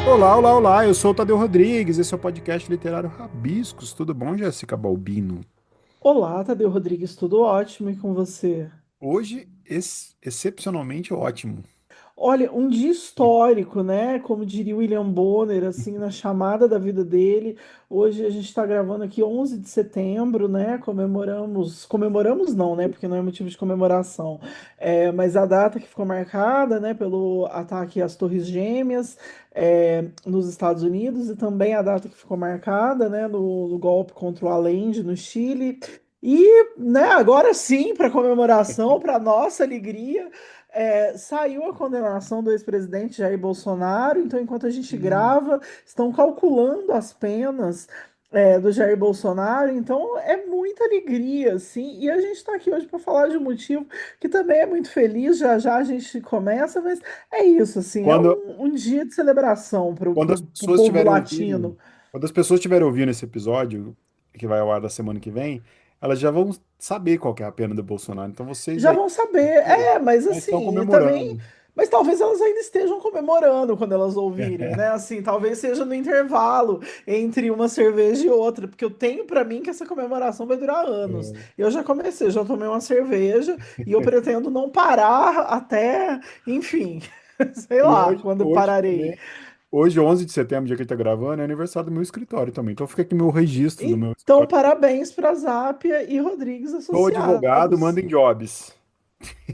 Olá, olá, olá. Eu sou o Tadeu Rodrigues. Esse é o podcast literário Rabiscos. Tudo bom, Jéssica Balbino? Olá, Tadeu Rodrigues, tudo ótimo e com você? Hoje, excepcionalmente ótimo. Olha, um dia histórico, né? Como diria William Bonner, assim, na chamada da vida dele. Hoje a gente está gravando aqui 11 de setembro, né? Comemoramos não, né? Porque não é motivo de comemoração. Mas a data que ficou marcada, né? Pelo ataque às Torres Gêmeas, nos Estados Unidos e também a data que ficou marcada, né? No golpe contra o Allende no Chile. E, né? Agora sim, para comemoração, para nossa alegria. Saiu a condenação do ex-presidente Jair Bolsonaro, então, enquanto a gente Hum. grava, estão calculando as penas, do Jair Bolsonaro, então é muita alegria, assim, e a gente está aqui hoje para falar de um motivo que também é muito feliz, já já a gente começa, mas é isso, assim, é Quando, um dia de celebração para quando as o pessoas povo estiverem ouvindo, latino. quando as pessoas estiverem ouvindo esse episódio, que vai ao ar da semana que vem, elas já vão saber qual que é a pena do Bolsonaro. Então, vocês Já aí vão saber, mas já estão assim, também, comemorando. mas talvez elas ainda estejam comemorando quando elas ouvirem, né? Assim, talvez seja no intervalo entre uma cerveja e outra, porque eu tenho pra mim que essa comemoração vai durar anos. É. Eu já comecei, já tomei uma cerveja e eu pretendo não parar até, enfim, sei E lá, hoje, quando hoje pararei. também, hoje, 11 de setembro, dia que a gente tá gravando, é aniversário do meu escritório também. Então, fica aqui meu registro do meu Então, escritório. parabéns para Zápia e Rodrigues Sou advogado, Associados. mandem jobs.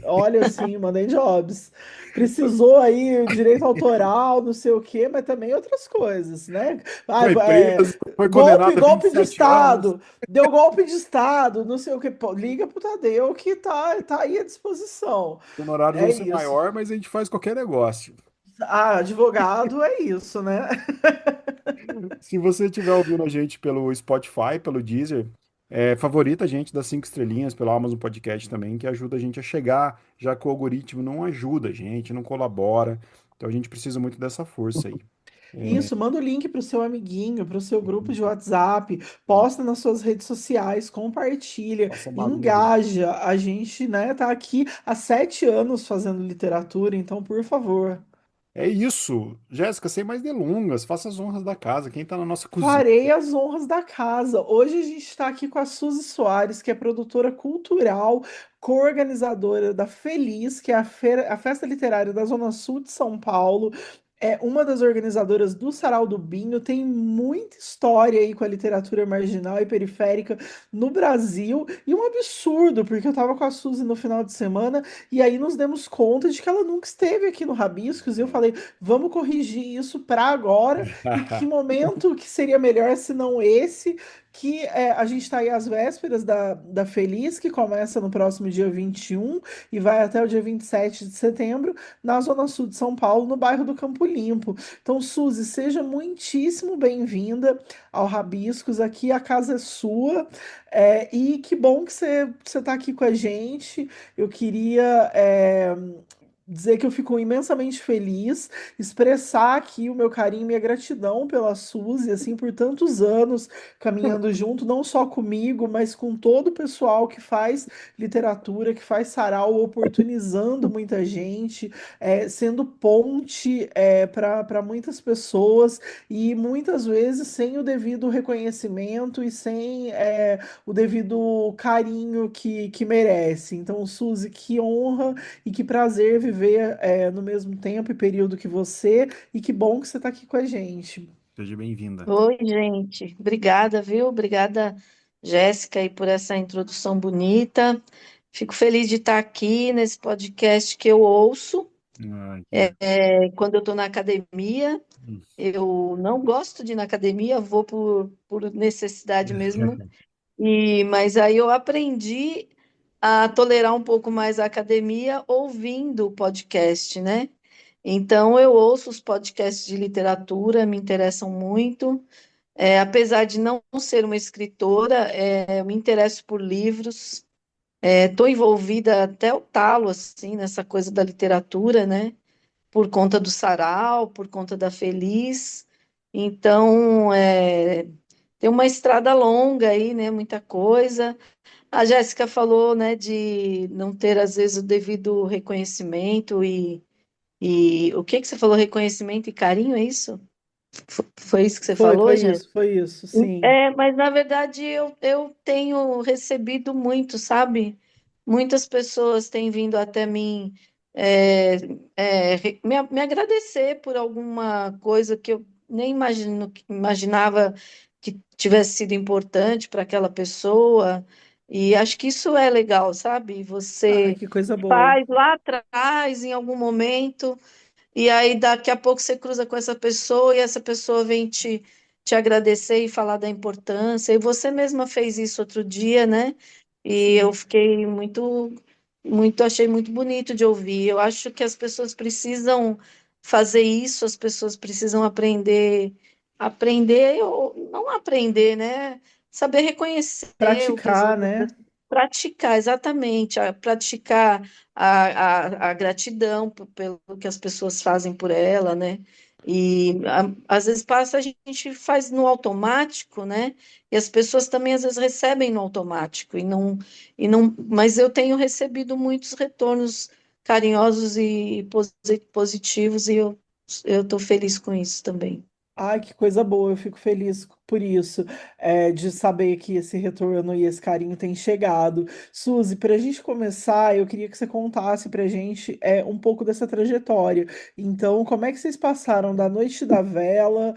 Olha, assim, mandei jobs. Precisou aí direito autoral, não sei o quê, mas também outras coisas, né? Foi preso, foi condenado a Golpe de 27 anos. Estado, deu golpe de Estado, não sei o quê. Pô, liga pro Tadeu que tá aí à disposição. Os honorários É vão ser isso. maior, mas a gente faz qualquer negócio. Ah, advogado é isso, né? Se você estiver ouvindo a gente pelo Spotify, pelo Deezer, favorita a gente, das 5 estrelinhas, pelo Amazon Podcast também, que ajuda a gente a chegar, já que o algoritmo não ajuda a gente, não colabora. Então a gente precisa muito dessa força aí. Isso, manda o link pro seu amiguinho, pro seu grupo de WhatsApp, posta nas suas redes sociais, compartilha, Faça barulho. engaja. A gente, né, tá aqui há 7 anos fazendo literatura, então, por favor. É isso. Jéssica, sem mais delongas, faça as honras da casa. Quem tá na nossa cozinha? Farei as honras da casa. Hoje a gente está aqui com a Suzy Soares, que é produtora cultural, co-organizadora da Feliz, que é a festa literária da Zona Sul de São Paulo. É uma das organizadoras do Sarau do Binho, tem muita história aí com a literatura marginal e periférica no Brasil. E um absurdo, porque eu estava com a Suzy no final de semana e aí nos demos conta de que ela nunca esteve aqui no Rabiscos. E eu falei, vamos corrigir isso para agora. E que momento que seria melhor se não esse, que a gente está aí às vésperas da Feliz, que começa no próximo dia 21 e vai até o dia 27 de setembro, na Zona Sul de São Paulo, no bairro do Campo Limpo. Então, Suzy, seja muitíssimo bem-vinda ao Rabiscos, aqui a casa é sua, e que bom que você está aqui com a gente. Eu queria dizer que eu fico imensamente feliz, expressar aqui o meu carinho e minha gratidão pela Suzy, assim, por tantos anos caminhando junto, não só comigo, mas com todo o pessoal que faz literatura, que faz sarau, oportunizando muita gente, sendo ponte para muitas pessoas e muitas vezes sem o devido reconhecimento e sem o devido carinho que merece. Então, Suzy, que honra e que prazer viver no mesmo tempo e período que você, e que bom que você está aqui com a gente. Seja bem-vinda. Oi, gente. Obrigada, viu? Obrigada, Jéssica, aí por essa introdução bonita. Fico feliz de estar aqui nesse podcast que eu ouço Ai, que... quando eu estou na academia. Eu não gosto de ir na academia, vou por necessidade mesmo. Mas aí eu aprendi a tolerar um pouco mais a academia ouvindo o podcast, né? Então eu ouço os podcasts de literatura, me interessam muito. Apesar de não ser uma escritora, eu me interesso por livros, estou envolvida até o talo, assim, nessa coisa da literatura, né? Por conta do Sarau, por conta da Feliz. Então, tem uma estrada longa aí, né? Muita coisa. A Jéssica falou, né, de não ter, às vezes, o devido reconhecimento e o que que você falou? Reconhecimento e carinho, é isso? Foi isso que você Foi, falou, Jéssica? foi isso, sim. Mas na verdade eu tenho recebido muito, sabe? Muitas pessoas têm vindo até mim é, me agradecer por alguma coisa que eu nem imaginava que tivesse sido importante para aquela pessoa. E acho que isso é legal, sabe? Ai, Você que coisa boa. faz lá atrás, em algum momento. E aí, daqui a pouco, você cruza com essa pessoa e essa pessoa vem te agradecer e falar da importância. E você mesma fez isso outro dia, né? E eu Sim. fiquei achei muito bonito de ouvir. Eu acho que as pessoas precisam fazer isso, as pessoas precisam aprender, ou não aprender, né? Saber reconhecer o que as Praticar, outras né? pessoas. Praticar, exatamente, praticar a gratidão pelo que as pessoas fazem por ela, né? E às vezes passa, a gente faz no automático, né? E as pessoas também às vezes recebem no automático mas eu tenho recebido muitos retornos carinhosos e positivos e eu estou feliz com isso também. Ai, que coisa boa, eu fico feliz por isso, de saber que esse retorno e esse carinho tem chegado. Suzy, para a gente começar, eu queria que você contasse para a gente um pouco dessa trajetória. Então, como é que vocês passaram da Noite da Vela,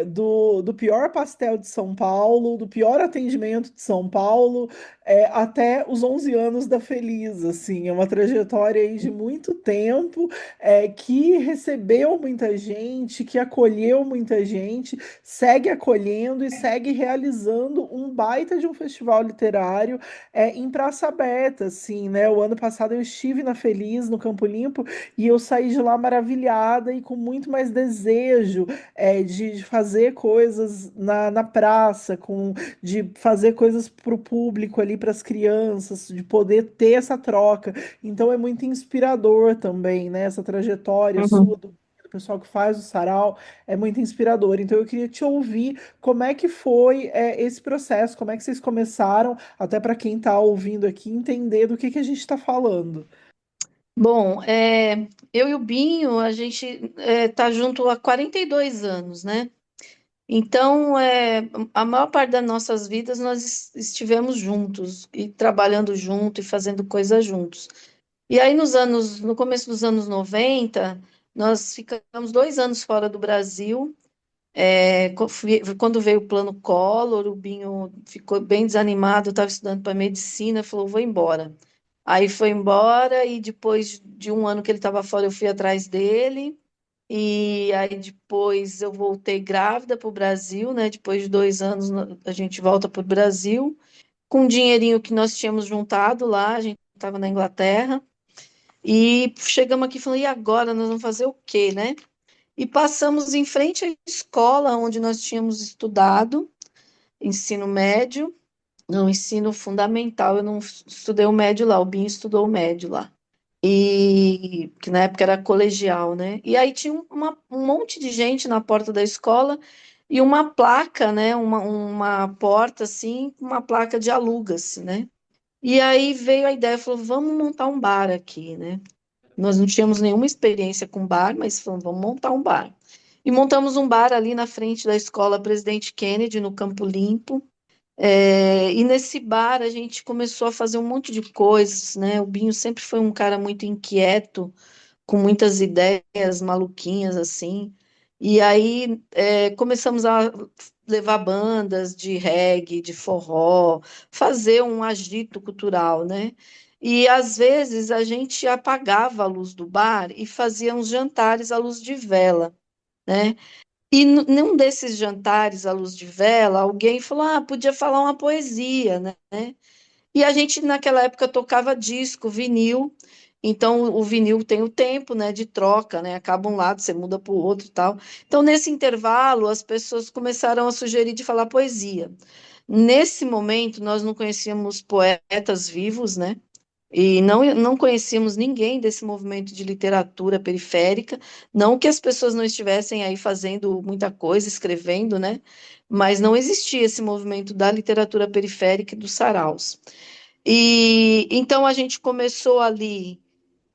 do pior pastel de São Paulo, do pior atendimento de São Paulo, até os 11 anos da Feliz, assim, é uma trajetória aí de muito tempo que recebeu muita gente, que acolheu muita gente, segue acolhendo e segue realizando um baita de um festival literário em Praça Aberta, assim, né? O ano passado eu estive na Feliz, no Campo Limpo, e eu saí de lá maravilhada e com muito mais desejo de fazer coisas na praça, de fazer coisas para o público ali, para as crianças, de poder ter essa troca. Então é muito inspirador também, né? Essa trajetória Uhum. sua do pessoal que faz o sarau é muito inspirador. Então eu queria te ouvir como é que foi esse processo, como é que vocês começaram, até para quem está ouvindo aqui entender do que a gente está falando. Bom, eu e o Binho, a gente tá junto há 42 anos, né? Então, a maior parte das nossas vidas nós estivemos juntos e trabalhando junto e fazendo coisas juntos. E aí, no começo dos anos 90, nós ficamos 2 anos fora do Brasil. Quando veio o plano Collor, o Binho ficou bem desanimado, estava estudando para medicina, falou, vou embora. Aí foi embora e depois de um ano que ele estava fora, eu fui atrás dele. E aí depois eu voltei grávida para o Brasil, né? Depois de 2 anos a gente volta para o Brasil com o dinheirinho que nós tínhamos juntado lá, a gente estava na Inglaterra. E chegamos aqui e falamos, e agora nós vamos fazer o quê, né? E passamos em frente à escola onde nós tínhamos estudado, ensino médio, não, ensino fundamental, eu não estudei o médio lá, o Binho estudou o médio lá. E que na época era colegial, né? E aí tinha um monte de gente na porta da escola e uma placa, né? Uma porta assim, uma placa de aluga-se, né? E aí veio a ideia, falou, vamos montar um bar aqui, né? Nós não tínhamos nenhuma experiência com bar, mas falamos, vamos montar um bar. E montamos um bar ali na frente da escola Presidente Kennedy, no Campo Limpo. E nesse bar a gente começou a fazer um monte de coisas, né? O Binho sempre foi um cara muito inquieto, com muitas ideias maluquinhas assim. E aí começamos a levar bandas de reggae, de forró, fazer um agito cultural, né? E às vezes a gente apagava a luz do bar e fazia uns jantares à luz de vela, né? E num desses jantares à luz de vela, alguém falou: ah, podia falar uma poesia, né? E a gente, naquela época, tocava disco, vinil. Então, o vinil tem o tempo, né, de troca, né? Acaba um lado, você muda para o outro e tal. Então, nesse intervalo, as pessoas começaram a sugerir de falar poesia. Nesse momento, nós não conhecíamos poetas vivos, né? E não conhecíamos ninguém desse movimento de literatura periférica. Não que as pessoas não estivessem aí fazendo muita coisa, escrevendo, né? Mas não existia esse movimento da literatura periférica e dos saraus. E então a gente começou ali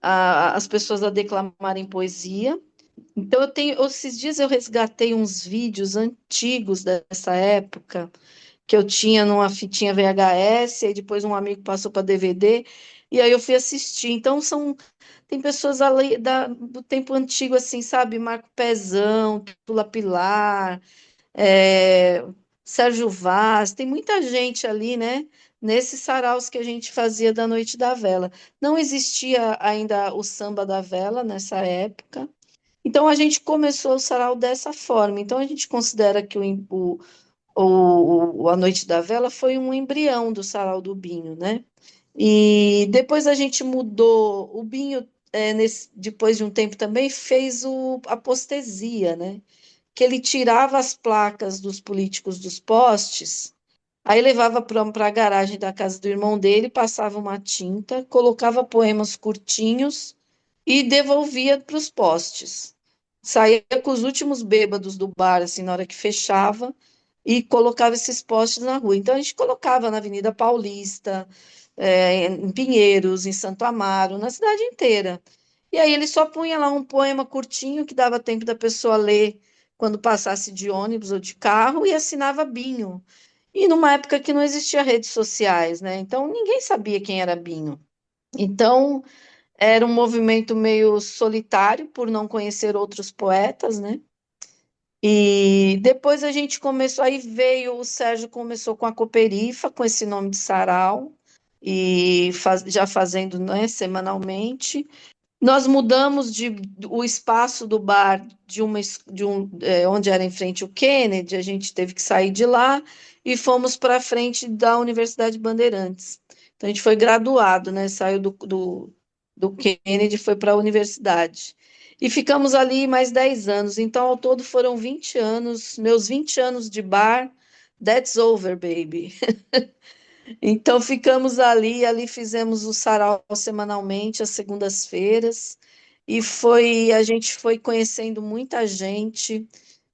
as pessoas a declamarem poesia. Então, esses dias eu resgatei uns vídeos antigos dessa época, que eu tinha numa fitinha VHS, e depois um amigo passou para DVD, e aí eu fui assistir. Então, tem pessoas ali do tempo antigo, assim, sabe? Marco Pezão, Tula Pilar, é, Sérgio Vaz, tem muita gente ali, né? Nesses saraus que a gente fazia da Noite da Vela. Não existia ainda o samba da vela nessa época. Então a gente começou o sarau dessa forma. Então a gente considera que a Noite da Vela foi um embrião do sarau do Binho, né? E depois a gente mudou. O Binho, depois de um tempo também, fez a postesia, né? Que ele tirava as placas dos políticos dos postes, aí levava para a garagem da casa do irmão dele, passava uma tinta, colocava poemas curtinhos e devolvia para os postes. Saía com os últimos bêbados do bar, assim, na hora que fechava, e colocava esses postes na rua. Então, a gente colocava na Avenida Paulista, em Pinheiros, em Santo Amaro, na cidade inteira. E aí ele só punha lá um poema curtinho que dava tempo da pessoa ler quando passasse de ônibus ou de carro e assinava Binho. E numa época que não existia redes sociais, né? Então ninguém sabia quem era Binho. Então era um movimento meio solitário por não conhecer outros poetas, né? E depois a gente começou, aí veio, o Sérgio começou com a Cooperifa, com esse nome de sarau, e já fazendo, né, semanalmente. Nós mudamos o espaço do bar onde era em frente ao Kennedy, a gente teve que sair de lá e fomos para a frente da Universidade Bandeirantes. Então a gente foi graduado, né? Saiu do Kennedy e foi para a universidade. E ficamos ali mais 10 anos. Então, ao todo foram 20 anos, meus 20 anos de bar, that's over, baby. Então ficamos ali fizemos o sarau semanalmente, às segundas-feiras, e a gente foi conhecendo muita gente,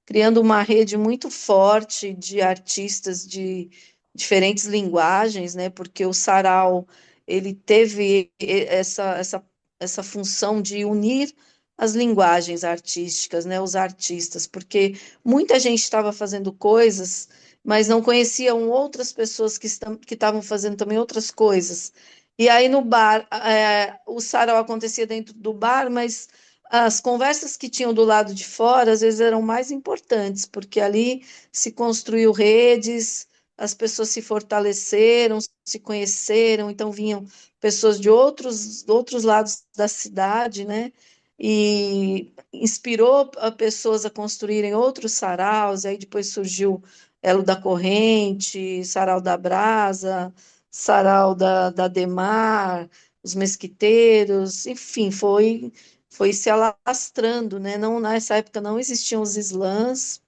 criando uma rede muito forte de artistas de diferentes linguagens, né? Porque o sarau ele teve essa função de unir as linguagens artísticas, né? Os artistas, porque muita gente estava fazendo coisas mas não conheciam outras pessoas que estavam fazendo também outras coisas. E aí no bar, o sarau acontecia dentro do bar, mas as conversas que tinham do lado de fora, às vezes eram mais importantes, porque ali se construiu redes, as pessoas se fortaleceram, se conheceram, então vinham pessoas de outros lados da cidade, né? E inspirou pessoas a construírem outros saraus, aí depois surgiu Elo da Corrente, Sarau da Brasa, Sarau da Demar, os Mesquiteiros, enfim, foi se alastrando, né? Não, nessa época não existiam os slams,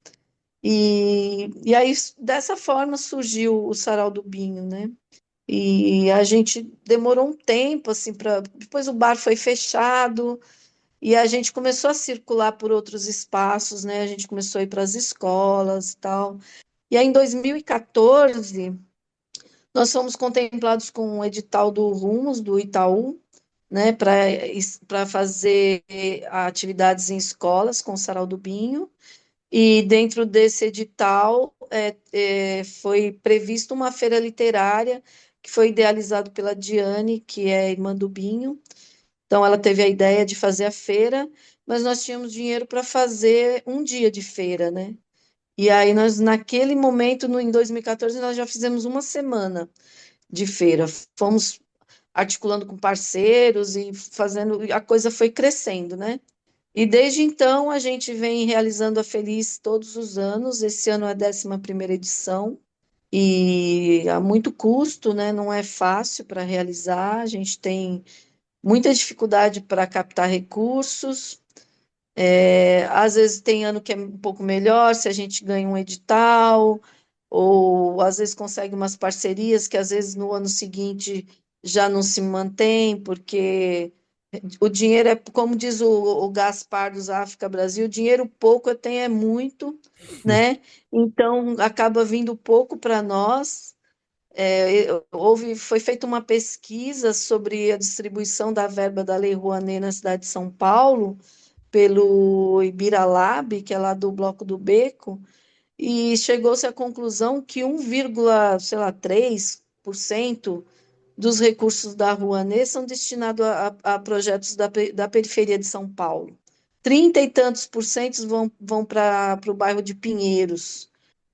e aí dessa forma surgiu o Sarau do Binho, né? E a gente demorou um tempo, assim, depois o bar foi fechado, e a gente começou a circular por outros espaços, né? A gente começou a ir para as escolas e tal. E aí, em 2014, nós fomos contemplados com um edital do Rumos, do Itaú, né, para fazer atividades em escolas com o Sarau do Binho. E dentro desse edital foi prevista uma feira literária que foi idealizado pela Diane, que é irmã do Binho. Então, ela teve a ideia de fazer a feira, mas nós tínhamos dinheiro para fazer um dia de feira, né? E aí nós, naquele momento, em 2014, nós já fizemos uma semana de feira. Fomos articulando com parceiros e fazendo, a coisa foi crescendo, né? E desde então a gente vem realizando a Feliz todos os anos. Esse ano é a 11ª edição e há muito custo, né? Não é fácil para realizar. A gente tem muita dificuldade para captar recursos. Às vezes tem ano que é um pouco melhor, se a gente ganha um edital, ou às vezes consegue umas parcerias que às vezes no ano seguinte já não se mantém, porque o dinheiro é, como diz o Gaspar dos África Brasil, o dinheiro pouco tem é muito, né? Então acaba vindo pouco para nós. Foi feita uma pesquisa sobre a distribuição da verba da Lei Rouanet na cidade de São Paulo, pelo Ibiralab, que é lá do Bloco do Beco, e chegou-se à conclusão que 1,3% dos recursos da Rouanet são destinados a projetos da periferia de São Paulo. 30 e tantos por cento vão para o bairro de Pinheiros.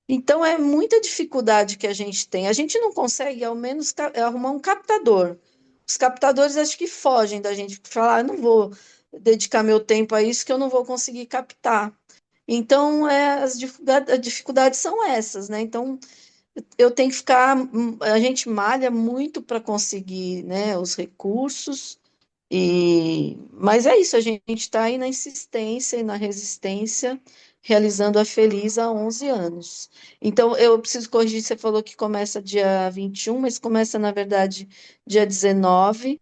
Então, é muita dificuldade que a gente tem. A gente não consegue, ao menos, arrumar um captador. Os captadores acho que fogem da gente, falar, não vou dedicar meu tempo a isso, que eu não vou conseguir captar. Então, as dificuldades são essas, né? Então, eu tenho que ficar, a gente malha muito para conseguir, né, os recursos, mas é isso, a gente está aí na insistência e na resistência, realizando a Feliz há 11 anos. Então, eu preciso corrigir, você falou que começa dia 21, mas começa, na verdade, dia 19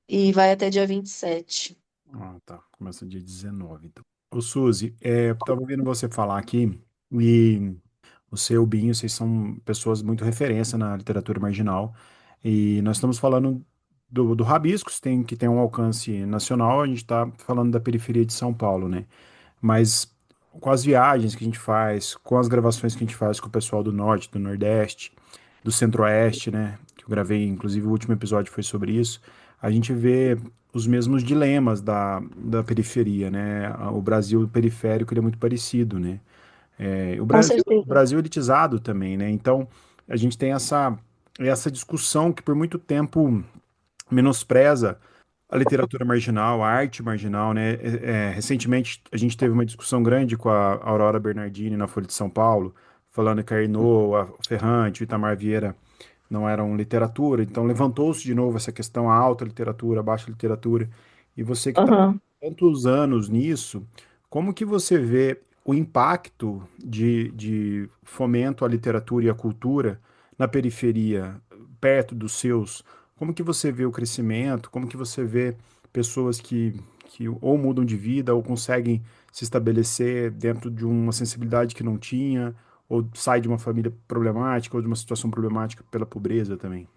e vai até dia 27. Ah, tá. Começa dia 19, então. Ô, Suzy, eu tava ouvindo você falar aqui, e você e o Binho, vocês são pessoas muito referência na literatura marginal, e nós estamos falando do Rabiscos, que tem um alcance nacional, a gente está falando da periferia de São Paulo, né? Mas com as viagens que a gente faz, com as gravações que a gente faz com o pessoal do Norte, do Nordeste, do Centro-Oeste, né? Que eu gravei, inclusive o último episódio foi sobre isso. A gente vê os mesmos dilemas da periferia, né? O Brasil periférico ele é muito parecido, né? Com O certeza. Brasil elitizado também, né? Então a gente tem essa discussão que por muito tempo menospreza a literatura marginal, a arte marginal, né? Recentemente a gente teve uma discussão grande com a Aurora Bernardini na Folha de São Paulo, falando que a Arnaud, a Ferrante, o Itamar Vieira não eram literatura, então levantou-se de novo essa questão, a alta literatura, a baixa literatura, e você que está Aham. tantos anos nisso, como que você vê o impacto de fomento à literatura e à cultura na periferia, perto dos seus? Como que você vê o crescimento? Como que você vê pessoas que ou mudam de vida ou conseguem se estabelecer dentro de uma sensibilidade que não tinha, ou sai de uma família problemática, ou de uma situação problemática pela pobreza também?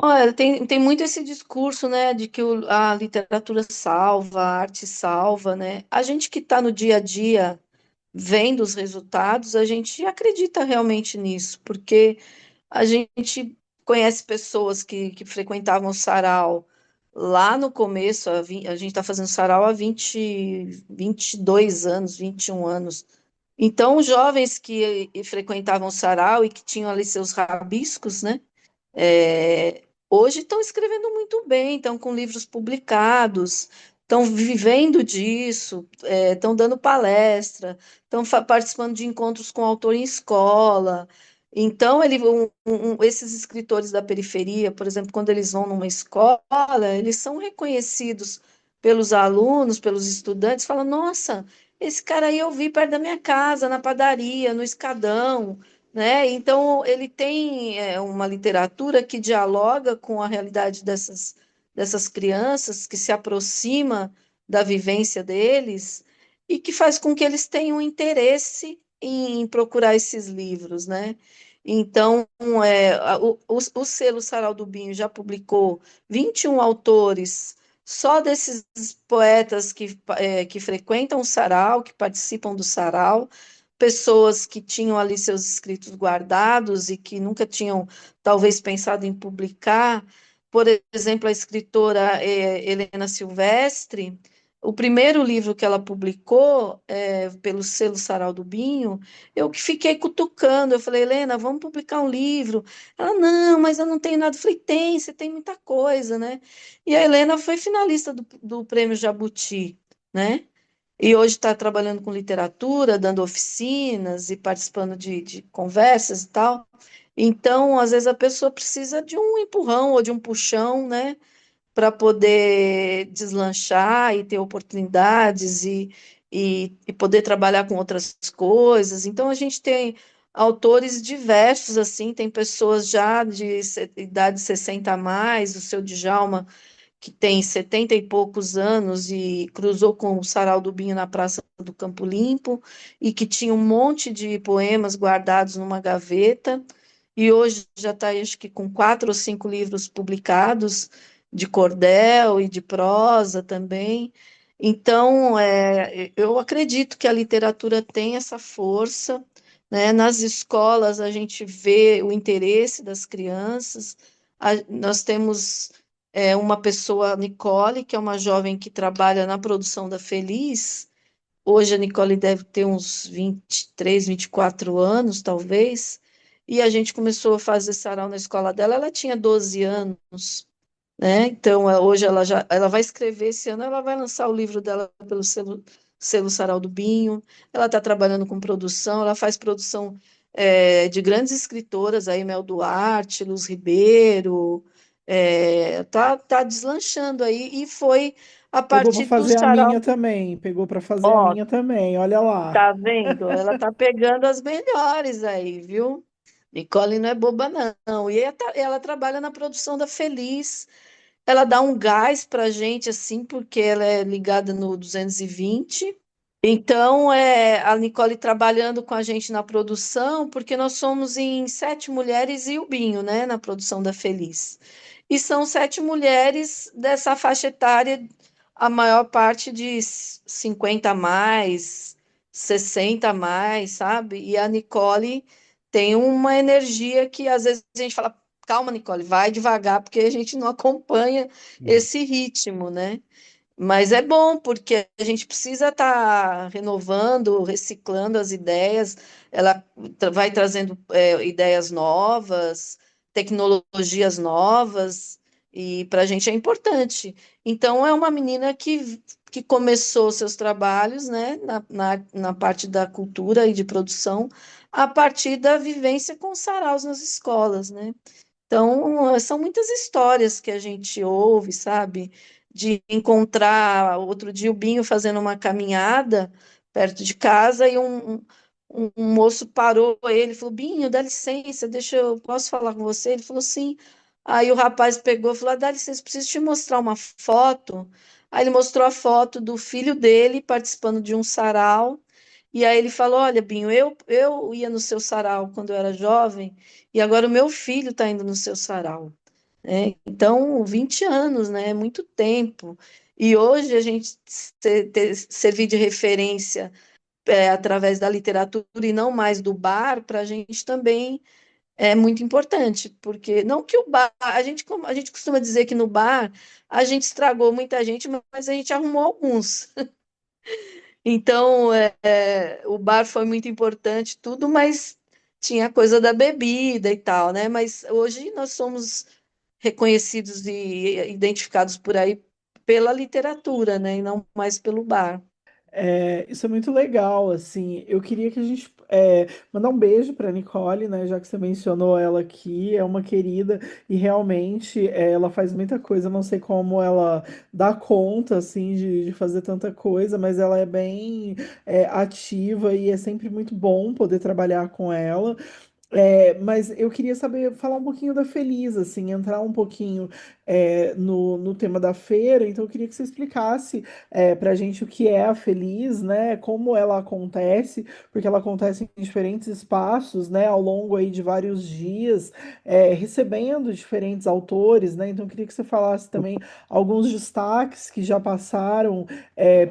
Olha, tem muito esse discurso, né, de que a literatura salva, a arte salva, né? A gente que está no dia a dia vendo os resultados, a gente acredita realmente nisso, porque a gente conhece pessoas que frequentavam o sarau lá no começo, a gente está fazendo sarau há 22 anos, 21 anos. Então, jovens que frequentavam o sarau e que tinham ali seus rabiscos, né? Hoje estão escrevendo muito bem, estão com livros publicados, estão vivendo disso, estão dando palestra, estão participando de encontros com autor em escola. Então, esses escritores da periferia, por exemplo, quando eles vão numa escola, eles são reconhecidos pelos alunos, pelos estudantes, falam: Nossa, esse cara aí eu vi perto da minha casa, na padaria, no Escadão, né? Então, ele tem uma literatura que dialoga com a realidade dessas crianças, que se aproxima da vivência deles e que faz com que eles tenham interesse em procurar esses livros, né? Então, o selo Sarau do Binho já publicou 21 autores só desses poetas que frequentam o sarau, que participam do sarau, pessoas que tinham ali seus escritos guardados e que nunca tinham, talvez, pensado em publicar. Por exemplo, a escritora Helena Silvestre, o primeiro livro que ela publicou, pelo selo Sarau do Binho, eu que fiquei cutucando. Eu falei: Helena, vamos publicar um livro. Ela: não, mas eu não tenho nada. Eu falei: tem, você tem muita coisa, né? E a Helena foi finalista do Prêmio Jabuti, né? E hoje está trabalhando com literatura, dando oficinas e participando de conversas e tal. Então, às vezes, a pessoa precisa de um empurrão ou de um puxão, né, para poder deslanchar e ter oportunidades e poder trabalhar com outras coisas. Então, a gente tem autores diversos, assim, tem pessoas já de idade 60 a mais, o seu Djalma, que tem 70 e poucos anos e cruzou com o Sarau do Binho na Praça do Campo Limpo, e que tinha um monte de poemas guardados numa gaveta, e hoje já está, acho que, com 4 ou 5 livros publicados, de cordel e de prosa também. Então, eu acredito que a literatura tem essa força, né? Nas escolas a gente vê o interesse das crianças. Nós temos uma pessoa, a Nicole, que é uma jovem que trabalha na produção da Feliz. Hoje a Nicole deve ter uns 23, 24 anos, talvez. E a gente começou a fazer sarau na escola dela, ela tinha 12 anos, né? Então, hoje ela vai escrever esse ano, ela vai lançar o livro dela pelo selo Sarau do Binho. Ela está trabalhando com produção, ela faz produção de grandes escritoras, aí Mel Duarte, Luz Ribeiro, tá deslanchando aí, e foi a Pegou para partir do fazer a sarau. minha também, pegou para fazer a Ó, minha também, olha lá. tá vendo? Ela tá pegando as melhores aí, viu? Nicole não é boba, não. E ela trabalha na produção da Feliz. Ela dá um gás pra gente, assim, porque ela é ligada no 220. Então, a Nicole trabalhando com a gente na produção, porque nós somos em 7 mulheres e o Binho, né, na produção da Feliz. E são 7 mulheres dessa faixa etária, a maior parte de 50 a mais, 60 a mais, sabe? E a Nicole tem uma energia que às vezes a gente fala, calma, Nicole, vai devagar, porque a gente não acompanha Uhum. esse ritmo, né? Mas é bom, porque a gente precisa estar renovando, reciclando as ideias. Ela vai trazendo ideias novas, tecnologias novas, e para a gente é importante. Então, é uma menina que começou seus trabalhos, né, na parte da cultura e de produção, a partir da vivência com saraus nas escolas, né? Então, são muitas histórias que a gente ouve, sabe? De encontrar outro dia o Binho fazendo uma caminhada perto de casa e um moço parou ele, falou: Binho, dá licença, posso falar com você? Ele falou: sim. Aí o rapaz pegou e falou: dá licença, preciso te mostrar uma foto. Aí ele mostrou a foto do filho dele participando de um sarau. E aí ele falou: olha, Binho, eu ia no seu sarau quando eu era jovem. E agora o meu filho está indo no seu sarau, né? Então, 20 anos, né? É muito tempo. E hoje a gente servir de referência através da literatura e não mais do bar, para a gente também é muito importante, porque não que o bar, a gente costuma dizer que no bar a gente estragou muita gente, mas a gente arrumou alguns. Então, o bar foi muito importante, tudo, mas tinha a coisa da bebida e tal, né? Mas hoje nós somos reconhecidos e identificados por aí pela literatura, né? E não mais pelo bar. Isso é muito legal, assim. Eu queria que a gente mandar um beijo para Nicole, né? Já que você mencionou ela aqui, é uma querida e realmente ela faz muita coisa. Eu não sei como ela dá conta, assim, de fazer tanta coisa, mas ela é bem ativa e é sempre muito bom poder trabalhar com ela. Mas eu queria saber, falar um pouquinho da Feliz, assim, entrar um pouquinho no tema da feira. Então, eu queria que você explicasse para a gente o que é a Feliz, né? Como ela acontece, porque ela acontece em diferentes espaços, né? Ao longo aí de vários dias, recebendo diferentes autores, né? Então, eu queria que você falasse também alguns destaques que já passaram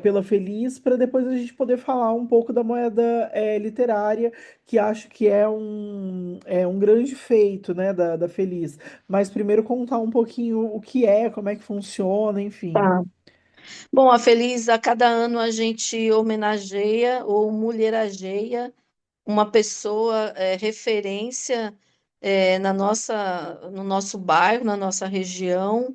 pela Feliz, para depois a gente poder falar um pouco da moeda literária que acho que é um grande feito, né, da Feliz. Mas primeiro contar um pouquinho o que é, como é que funciona, enfim. Tá. Bom, a Feliz, a cada ano a gente homenageia ou mulherageia uma pessoa referência no nosso bairro, na nossa região,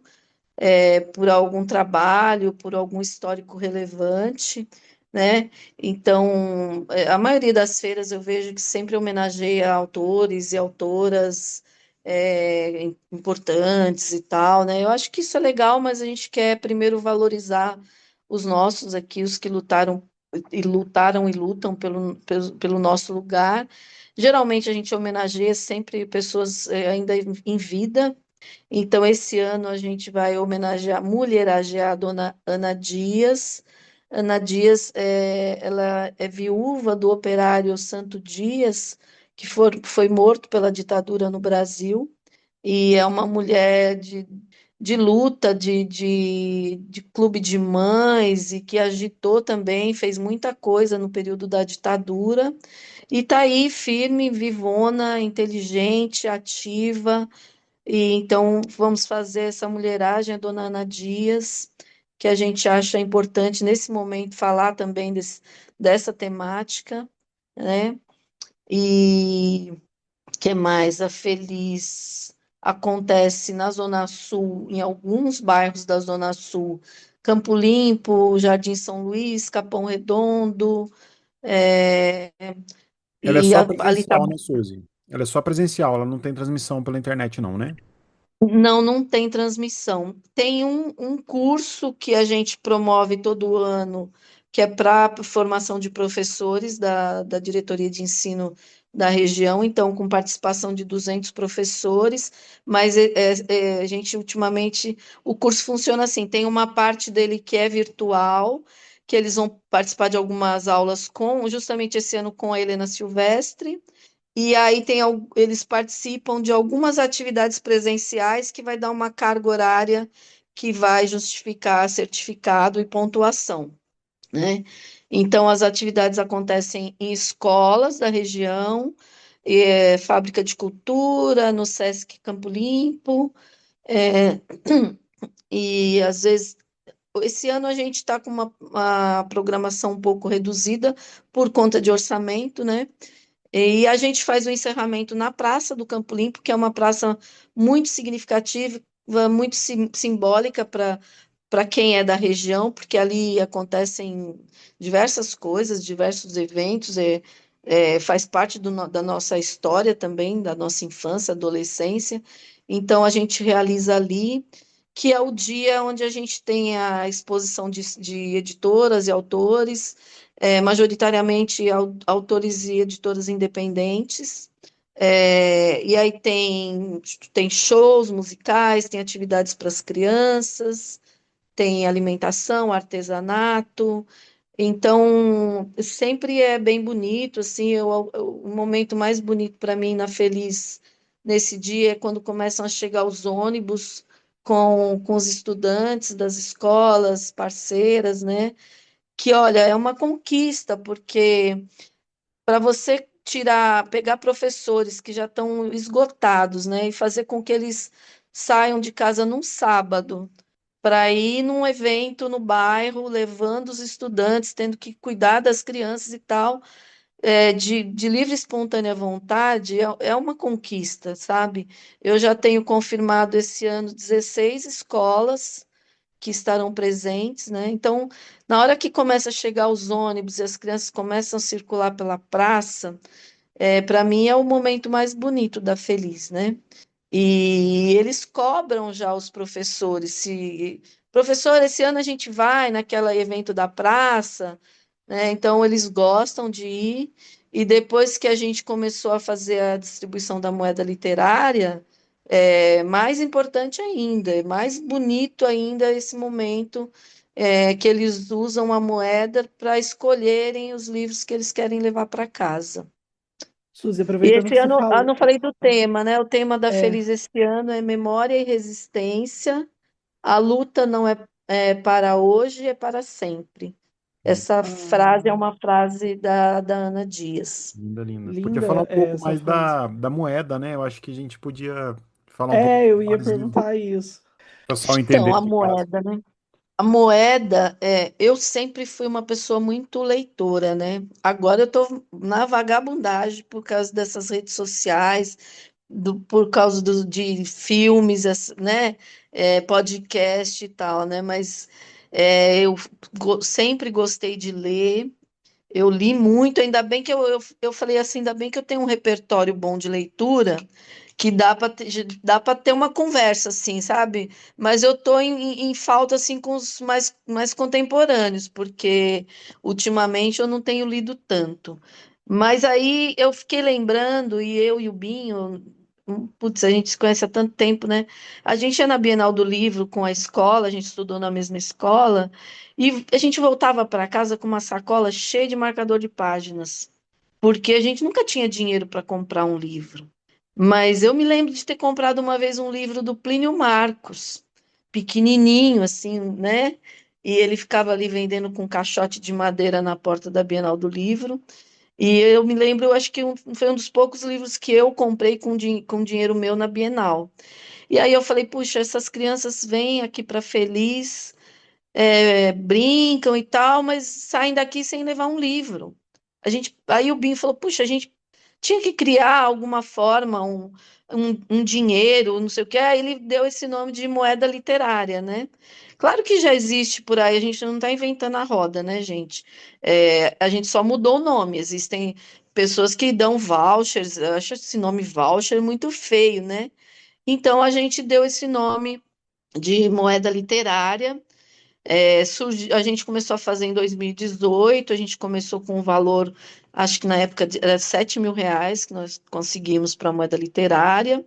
por algum trabalho, por algum histórico relevante, né? Então, a maioria das feiras eu vejo que sempre homenageia autores e autoras importantes e tal, né? Eu acho que isso é legal, mas a gente quer primeiro valorizar os nossos aqui, os que lutaram e lutam pelo nosso lugar. Geralmente a gente homenageia sempre pessoas ainda em vida, então, esse ano a gente vai mulheragear a dona Ana Dias. Ana Dias, ela é viúva do operário Santo Dias, que foi morto pela ditadura no Brasil, e é uma mulher de luta, de clube de mães, e que agitou também, fez muita coisa no período da ditadura, e está aí firme, vivona, inteligente, ativa. E então vamos fazer essa mulheragem, a dona Ana Dias, que a gente acha importante nesse momento falar também dessa temática, né? E que mais? A Feliz acontece na Zona Sul, em alguns bairros da Zona Sul, Campo Limpo, Jardim São Luís, Capão Redondo, é, Ela é e só ali está. presencial, né, Suzy? Ela é só presencial, ela não tem transmissão pela internet, não, né? Não, não tem transmissão. Tem um curso que a gente promove todo ano, que é para formação de professores da diretoria de ensino da região, então, com participação de 200 professores, mas a gente, ultimamente, o curso funciona assim: tem uma parte dele que é virtual, que eles vão participar de algumas aulas com, justamente esse ano, com a Helena Silvestre. E aí eles participam de algumas atividades presenciais que vai dar uma carga horária que vai justificar certificado e pontuação, né? Então, as atividades acontecem em escolas da região, fábrica de cultura, no Sesc Campo Limpo, é, e às vezes esse ano a gente está com uma programação um pouco reduzida por conta de orçamento, né? E a gente faz o encerramento na Praça do Campo Limpo, que é uma praça muito significativa, muito simbólica para quem é da região, porque ali acontecem diversas coisas, diversos eventos, faz parte da nossa história também, da nossa infância, adolescência. Então a gente realiza ali, que é o dia onde a gente tem a exposição de editoras e autores, majoritariamente autores e editoras independentes. E aí tem shows musicais, tem atividades para as crianças, tem alimentação, artesanato. Então, sempre é bem bonito, assim, o momento mais bonito para mim na Feliz nesse dia é quando começam a chegar os ônibus com os estudantes das escolas parceiras, né? Que, olha, é uma conquista, porque para você pegar professores que já estão esgotados, né, e fazer com que eles saiam de casa num sábado para ir num evento no bairro, levando os estudantes, tendo que cuidar das crianças e tal, de livre e espontânea vontade, é uma conquista, sabe? Eu já tenho confirmado esse ano 16 escolas que estarão presentes, né? Então, na hora que começa a chegar os ônibus e as crianças começam a circular pela praça, para mim é o momento mais bonito da Feliz, né? E eles cobram já os professores. Se professor, esse ano a gente vai naquele evento da praça, né? Então eles gostam de ir. E depois que a gente começou a fazer a distribuição da moeda literária, é mais importante ainda, é mais bonito ainda esse momento, que eles usam a moeda para escolherem os livros que eles querem levar para casa. Suzy, E aproveitando esse que você ano, falou, não falei do tema, né? O tema da é, Feliz esse ano é memória e resistência. A luta não é para hoje, é para sempre. Essa frase é ah, uma frase da Ana Dias. Linda, linda. Podia falar um linda pouco essa mais frase. da moeda, né? Eu acho que a gente podia falar um pouco Eu ia mais para perguntar isso. o pessoal Então, entender a esse caso. moeda, né? A moeda, eu sempre fui uma pessoa muito leitora, né? Agora eu estou na vagabundagem por causa dessas redes sociais, por causa de filmes, né? Podcast e tal, né? Mas eu sempre gostei de ler. Eu li muito, ainda bem que eu falei assim, ainda bem que eu tenho um repertório bom de leitura, que dá para ter uma conversa, assim, sabe? Mas eu tô em falta, assim, com os mais contemporâneos, porque ultimamente eu não tenho lido tanto. Mas aí eu fiquei lembrando, e eu e o Binho, putz, a gente se conhece há tanto tempo, né? A gente ia na Bienal do Livro com a escola, a gente estudou na mesma escola, e a gente voltava para casa com uma sacola cheia de marcador de páginas, porque a gente nunca tinha dinheiro para comprar um livro. Mas eu me lembro de ter comprado uma vez um livro do Plínio Marcos. pequenininho, assim, né? E ele ficava ali vendendo com caixote de madeira na porta da Bienal do Livro. E eu me lembro, eu acho que foi um dos poucos livros que eu comprei com dinheiro meu na Bienal. E aí eu falei, puxa, essas crianças vêm aqui para Feliz, brincam e tal, mas saem daqui sem levar um livro. Aí o Binho falou, puxa, a gente tinha que criar alguma forma, um dinheiro, não sei o que. Aí ele deu esse nome de moeda literária, né? Claro que já existe por aí, a gente não está inventando a roda, né, gente? A gente só mudou o nome. Existem pessoas que dão vouchers, eu acho esse nome voucher muito feio, né? Então a gente deu esse nome de moeda literária. A gente começou a fazer em 2018, a gente começou com um valor, acho que na época era R$ 7.000 que nós conseguimos para a moeda literária.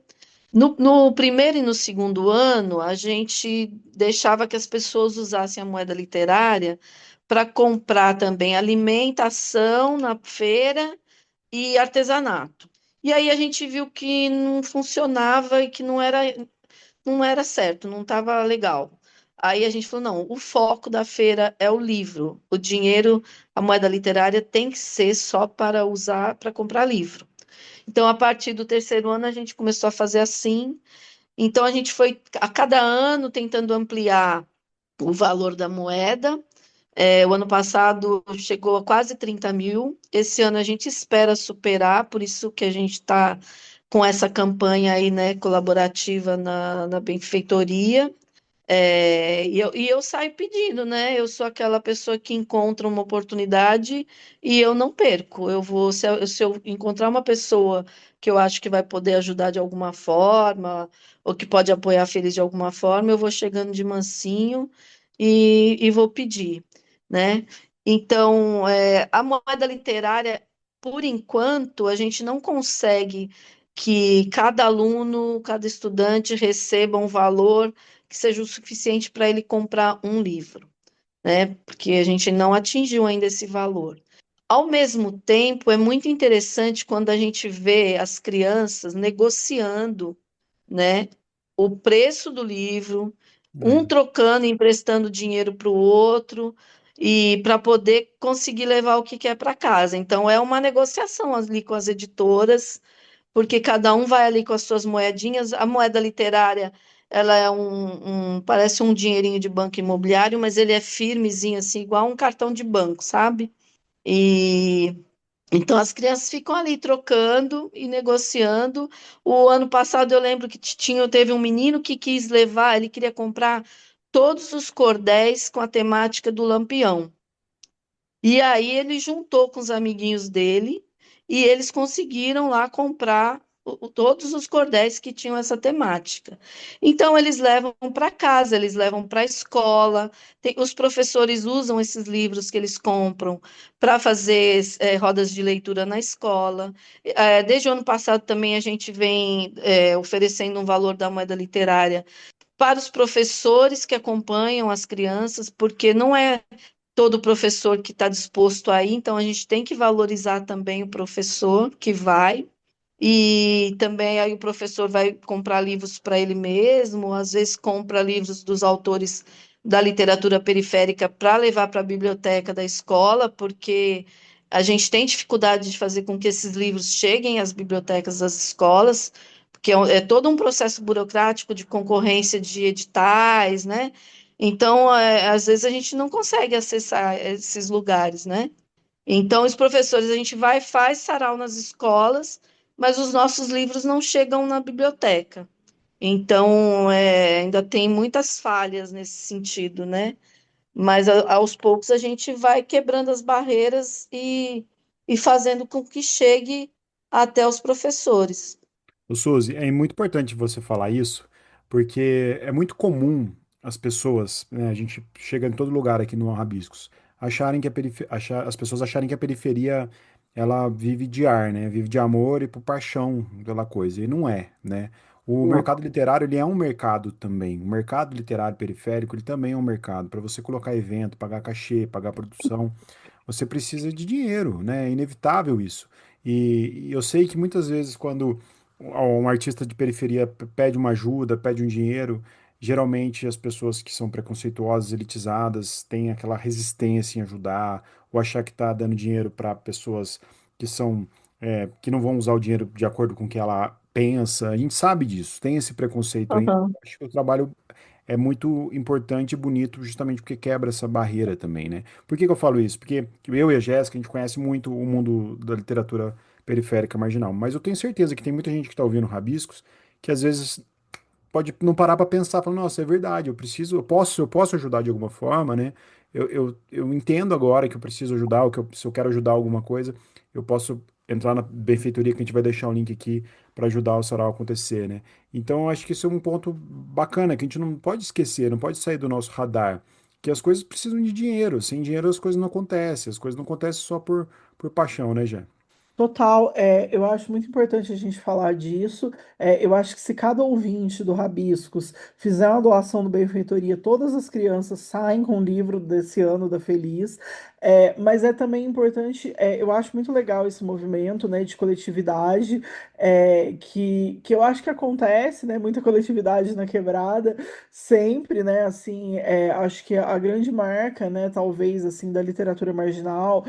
No primeiro e no segundo ano, a gente deixava que as pessoas usassem a moeda literária para comprar também alimentação na feira e artesanato. E aí a gente viu que não funcionava e que não era certo, não estava legal. Aí a gente falou, não, o foco da feira é o livro. O dinheiro, a moeda literária tem que ser só para usar para comprar livro. Então, a partir do terceiro ano, a gente começou a fazer assim. Então, a gente foi a cada ano tentando ampliar o valor da moeda. O ano passado chegou a quase 30 mil. Esse ano a gente espera superar, por isso que a gente está com essa campanha aí, né, colaborativa na benfeitoria. E eu saio pedindo, né? Eu sou aquela pessoa que encontra uma oportunidade e eu não perco. Se eu encontrar uma pessoa que eu acho que vai poder ajudar de alguma forma, ou que pode apoiar a Feliz de alguma forma, eu vou chegando de mansinho e vou pedir, né? Então, a moeda literária, por enquanto, a gente não consegue que cada aluno, cada estudante receba um valor que seja o suficiente para ele comprar um livro, né? Porque a gente não atingiu ainda esse valor. Ao mesmo tempo, é muito interessante quando a gente vê as crianças negociando, né, o preço do livro, um É. trocando e emprestando dinheiro para o outro, e para poder conseguir levar o que quer para casa. Então, é uma negociação ali com as editoras porque cada um vai ali com as suas moedinhas. A moeda literária, ela é parece um dinheirinho de banco imobiliário, mas ele é firmezinho, assim, igual um cartão de banco, sabe? E então as crianças ficam ali trocando e negociando. O ano passado eu lembro que teve um menino que quis levar, ele queria comprar todos os cordéis com a temática do Lampião. E aí ele juntou com os amiguinhos dele e eles conseguiram lá comprar todos os cordéis que tinham essa temática. Então eles levam para casa, eles levam para a escola. Os professores usam esses livros que eles compram para fazer rodas de leitura na escola. Desde o ano passado também a gente vem oferecendo um valor da moeda literária para os professores que acompanham as crianças, porque não é todo professor que está disposto a ir, então a gente tem que valorizar também o professor que vai, e também aí o professor vai comprar livros para ele mesmo, às vezes compra livros dos autores da literatura periférica para levar para a biblioteca da escola, porque a gente tem dificuldade de fazer com que esses livros cheguem às bibliotecas das escolas, porque é todo um processo burocrático de concorrência de editais, né? Então, às vezes a gente não consegue acessar esses lugares, né? Então, os professores, a gente vai, faz sarau nas escolas, mas os nossos livros não chegam na biblioteca. Então, ainda tem muitas falhas nesse sentido, né? Mas aos poucos a gente vai quebrando as barreiras e fazendo com que chegue até os professores. Ô, Suzy, é muito importante você falar isso, porque é muito comum as pessoas, né, a gente chega em todo lugar aqui no Rabiscos, acharem que as pessoas acharem que a periferia ela vive de ar, né, vive de amor e por paixão pela coisa, e não é, né? O mercado literário, ele é um mercado também. O mercado literário periférico, ele também é um mercado. Para você colocar evento, pagar cachê, pagar produção, você precisa de dinheiro, né? É inevitável isso. E eu sei que muitas vezes quando um artista de periferia pede uma ajuda, pede um dinheiro, Geralmente as pessoas que são preconceituosas, elitizadas, têm aquela resistência em ajudar, ou achar que está dando dinheiro para pessoas que são, que não vão usar o dinheiro de acordo com o que ela pensa. A gente sabe disso, tem esse preconceito ainda. Aham, Acho que o trabalho é muito importante e bonito justamente porque quebra essa barreira também, né? Por que que eu falo isso? Porque eu e a Jéssica, a gente conhece muito o mundo da literatura periférica marginal, mas eu tenho certeza que tem muita gente que está ouvindo Rabiscos que às vezes pode não parar para pensar, falar, nossa, é verdade, eu posso ajudar de alguma forma, né? Eu entendo agora que eu preciso ajudar, se eu quero ajudar alguma coisa, eu posso entrar na benfeitoria que a gente vai deixar o link aqui para ajudar o sarau a acontecer, né? Então, eu acho que isso é um ponto bacana que a gente não pode esquecer, não pode sair do nosso radar, que as coisas precisam de dinheiro, sem dinheiro as coisas não acontecem, as coisas não acontecem só por paixão, né, Jé? Total, eu acho muito importante a gente falar disso. Eu acho que se cada ouvinte do Rabiscos fizer uma doação do Benfeitoria, todas as crianças saem com o livro desse ano da Feliz. Mas é também importante, eu acho muito legal esse movimento, né, de coletividade, que eu acho que acontece, né, muita coletividade na quebrada, sempre, né, assim, acho que a grande marca, né, talvez, assim, da literatura marginal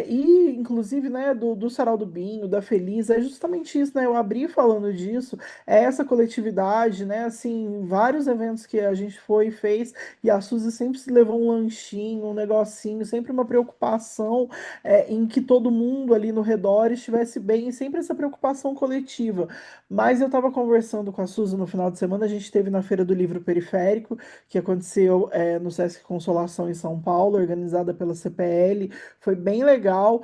e, inclusive, né, do Sarau do Binho, da Feliz, é justamente isso, né? Eu abri falando disso, é essa coletividade, né? Assim, vários eventos que a gente foi e fez, e a Suzy sempre se levou um lanchinho, um negocinho, sempre uma preocupação em que todo mundo ali no redor estivesse bem, e sempre essa preocupação coletiva. Mas eu estava conversando com a Suzy no final de semana, a gente esteve na Feira do Livro Periférico, que aconteceu no Sesc Consolação em São Paulo, organizada pela CPL, foi bem legal.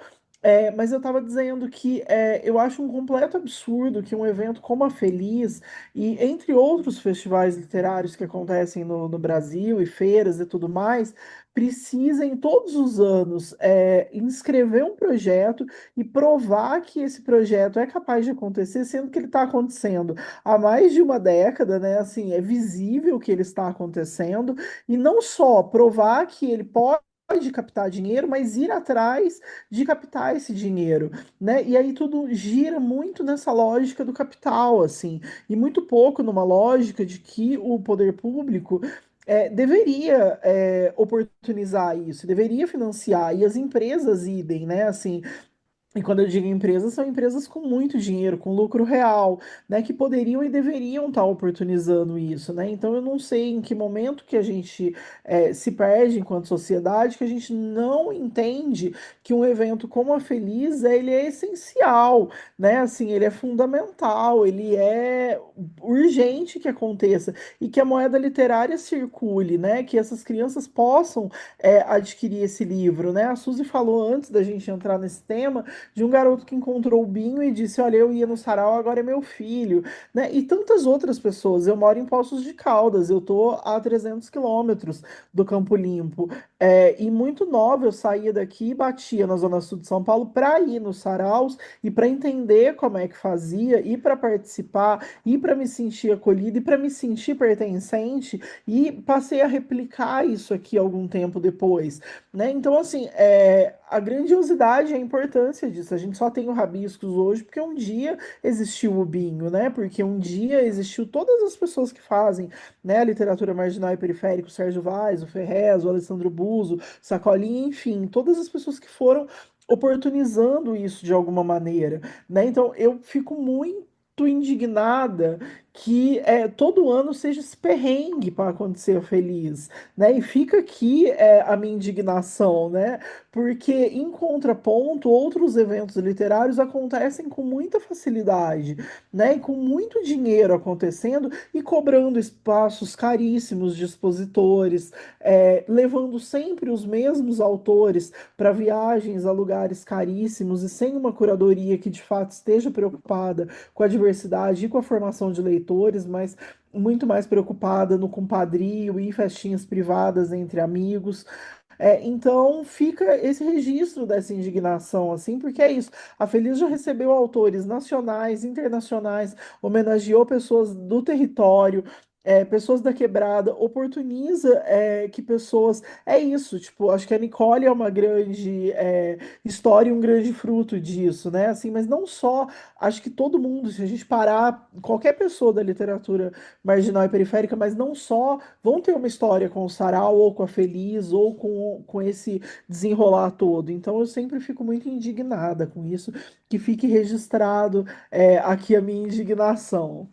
Mas eu estava dizendo que eu acho um completo absurdo que um evento como a Feliz, e entre outros festivais literários que acontecem no Brasil, e feiras e tudo mais, precisem todos os anos inscrever um projeto e provar que esse projeto é capaz de acontecer, sendo que ele está acontecendo há mais de uma década, né? Assim, é visível que ele está acontecendo, e não só provar que ele pode captar dinheiro, mas ir atrás de captar esse dinheiro, né? E aí tudo gira muito nessa lógica do capital, assim, e muito pouco numa lógica de que o poder público deveria oportunizar isso, deveria financiar, e as empresas idem, né? Assim, e quando eu digo empresas, são empresas com muito dinheiro, com lucro real, né, que poderiam e deveriam estar oportunizando isso, né? Então eu não sei em que momento que a gente se perde enquanto sociedade, que a gente não entende que um evento como a Feliz, ele é essencial, né? Assim, ele é fundamental, ele é urgente que aconteça e que a moeda literária circule, né? Que essas crianças possam adquirir esse livro, né? A Suzy falou antes da gente entrar nesse tema de um garoto que encontrou o Binho e disse: Olha, eu ia no sarau, agora é meu filho, né? E tantas outras pessoas. Eu moro em Poços de Caldas, eu tô a 300 quilômetros do Campo Limpo. E muito nova eu saía daqui e batia na Zona Sul de São Paulo para ir nos saraus e para entender como é que fazia, e para participar, e para me sentir acolhida, e para me sentir pertencente, e passei a replicar isso aqui algum tempo depois, né? Então, assim, a grandiosidade e a importância disso. A gente só tem o Rabiscos hoje porque um dia existiu o Binho, né? Porque um dia existiu todas as pessoas que fazem, né, a literatura marginal e periférica, o Sérgio Vaz, o Ferrez, o Alessandro Buzo, Sacolinha, enfim, todas as pessoas que foram oportunizando isso de alguma maneira, né? Então, eu fico muito indignada que todo ano seja esse perrengue para acontecer a Feliz, né? E fica aqui a minha indignação, né? Porque, em contraponto, outros eventos literários acontecem com muita facilidade, né? E com muito dinheiro acontecendo e cobrando espaços caríssimos de expositores, levando sempre os mesmos autores para viagens a lugares caríssimos e sem uma curadoria que de fato esteja preocupada com a diversidade e com a formação de leitores, mas muito mais preocupada no compadrio e em festinhas privadas entre amigos. Então fica esse registro dessa indignação, assim, porque é isso. A Feliz já recebeu autores nacionais, internacionais, homenageou pessoas do território, pessoas da quebrada, oportuniza que pessoas. É isso, tipo, acho que a Nicole é uma grande história e um grande fruto disso, né? Assim, mas não só, acho que todo mundo, se a gente parar, qualquer pessoa da literatura marginal e periférica, mas não só, vão ter uma história com o Sarau, ou com a Feliz, ou com esse desenrolar todo. Então eu sempre fico muito indignada com isso, que fique registrado aqui a minha indignação.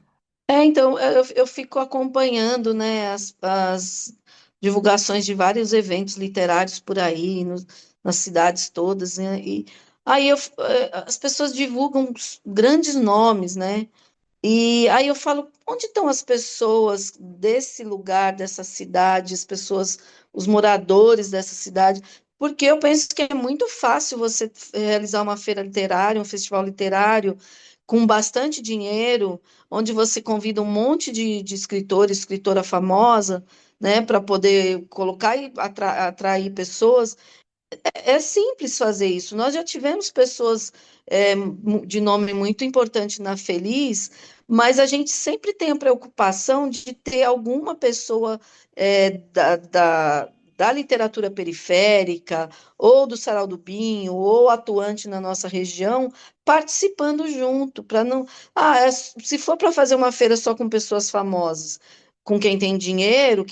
Então, eu fico acompanhando, né, as divulgações de vários eventos literários por aí, nas cidades todas, né, e aí as pessoas divulgam os grandes nomes, né, e aí eu falo, onde estão as pessoas desse lugar, dessa cidade, as pessoas, os moradores dessa cidade? Porque eu penso que é muito fácil você realizar uma feira literária, um festival literário, com bastante dinheiro, onde você convida um monte de escritor, escritora famosa, né, para poder colocar e atrair pessoas. É simples fazer isso. Nós já tivemos pessoas de nome muito importante na Feliz, mas a gente sempre tem a preocupação de ter alguma pessoa da literatura periférica, ou do Sarau do Binho, ou atuante na nossa região, participando junto, para não. Se for para fazer uma feira só com pessoas famosas, com quem tem dinheiro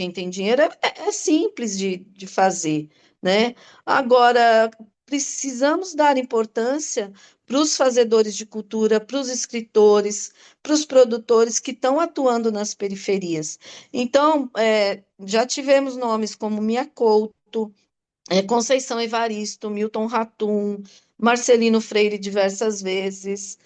é simples de fazer, né? Agora, precisamos dar importância para os fazedores de cultura, para os escritores, para os produtores que estão atuando nas periferias. Então, já tivemos nomes como Mia Couto, Conceição Evaristo, Milton Ratum, Marcelino Freire diversas vezes,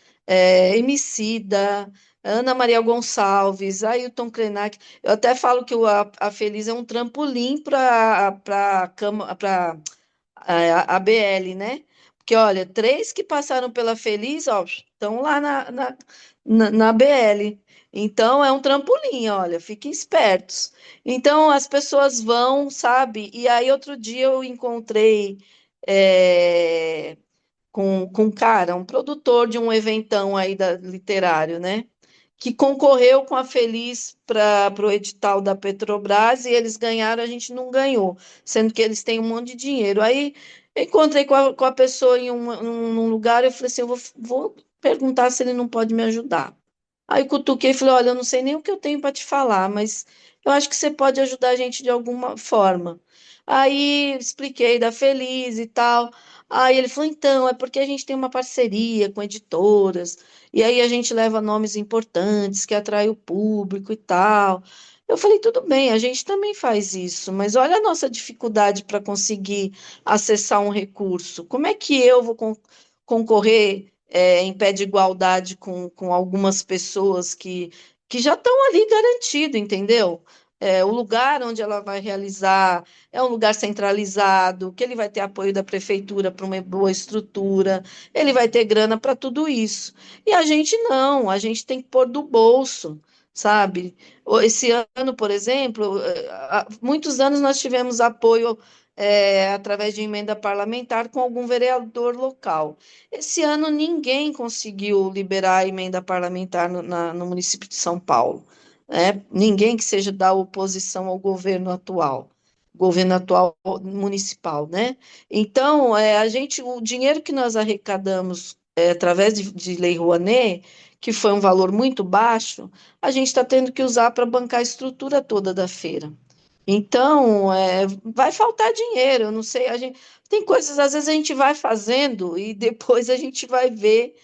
Emicida, Ana Maria Gonçalves, Ailton Krenak. Eu até falo que a Feliz é um trampolim para a BL, né? Porque, olha, três que passaram pela Feliz, ó, estão lá na BL. Então, é um trampolim, olha, fiquem espertos. Então, as pessoas vão, sabe? E aí, outro dia eu encontrei é, com um cara, um produtor de um eventão aí literário, né? Que concorreu com a Feliz para o edital da Petrobras e eles ganharam, a gente não ganhou, sendo que eles têm um monte de dinheiro. Aí eu encontrei com a pessoa num lugar, eu falei assim, vou perguntar se ele não pode me ajudar. Aí cutuquei e falei, olha, eu não sei nem o que eu tenho para te falar, mas eu acho que você pode ajudar a gente de alguma forma. Aí expliquei da Feliz e tal. Aí ele falou, então, é porque a gente tem uma parceria com editoras, e aí a gente leva nomes importantes que atraem o público e tal. Eu falei, tudo bem, a gente também faz isso, mas olha a nossa dificuldade para conseguir acessar um recurso. Como é que eu vou concorrer em pé de igualdade com algumas pessoas que já estão ali garantido, entendeu? O lugar onde ela vai realizar é um lugar centralizado, que ele vai ter apoio da prefeitura para uma boa estrutura, ele vai ter grana para tudo isso. E a gente não, a gente tem que pôr do bolso, sabe? Esse ano, por exemplo, há muitos anos nós tivemos apoio através de emenda parlamentar com algum vereador local. Esse ano ninguém conseguiu liberar a emenda parlamentar no município de São Paulo, né? Ninguém que seja da oposição ao governo atual municipal, né? Então, o dinheiro que nós arrecadamos através de Lei Rouanet, que foi um valor muito baixo, a gente está tendo que usar para bancar a estrutura toda da feira. Então, vai faltar dinheiro, eu não sei, tem coisas, às vezes a gente vai fazendo e depois a gente vai ver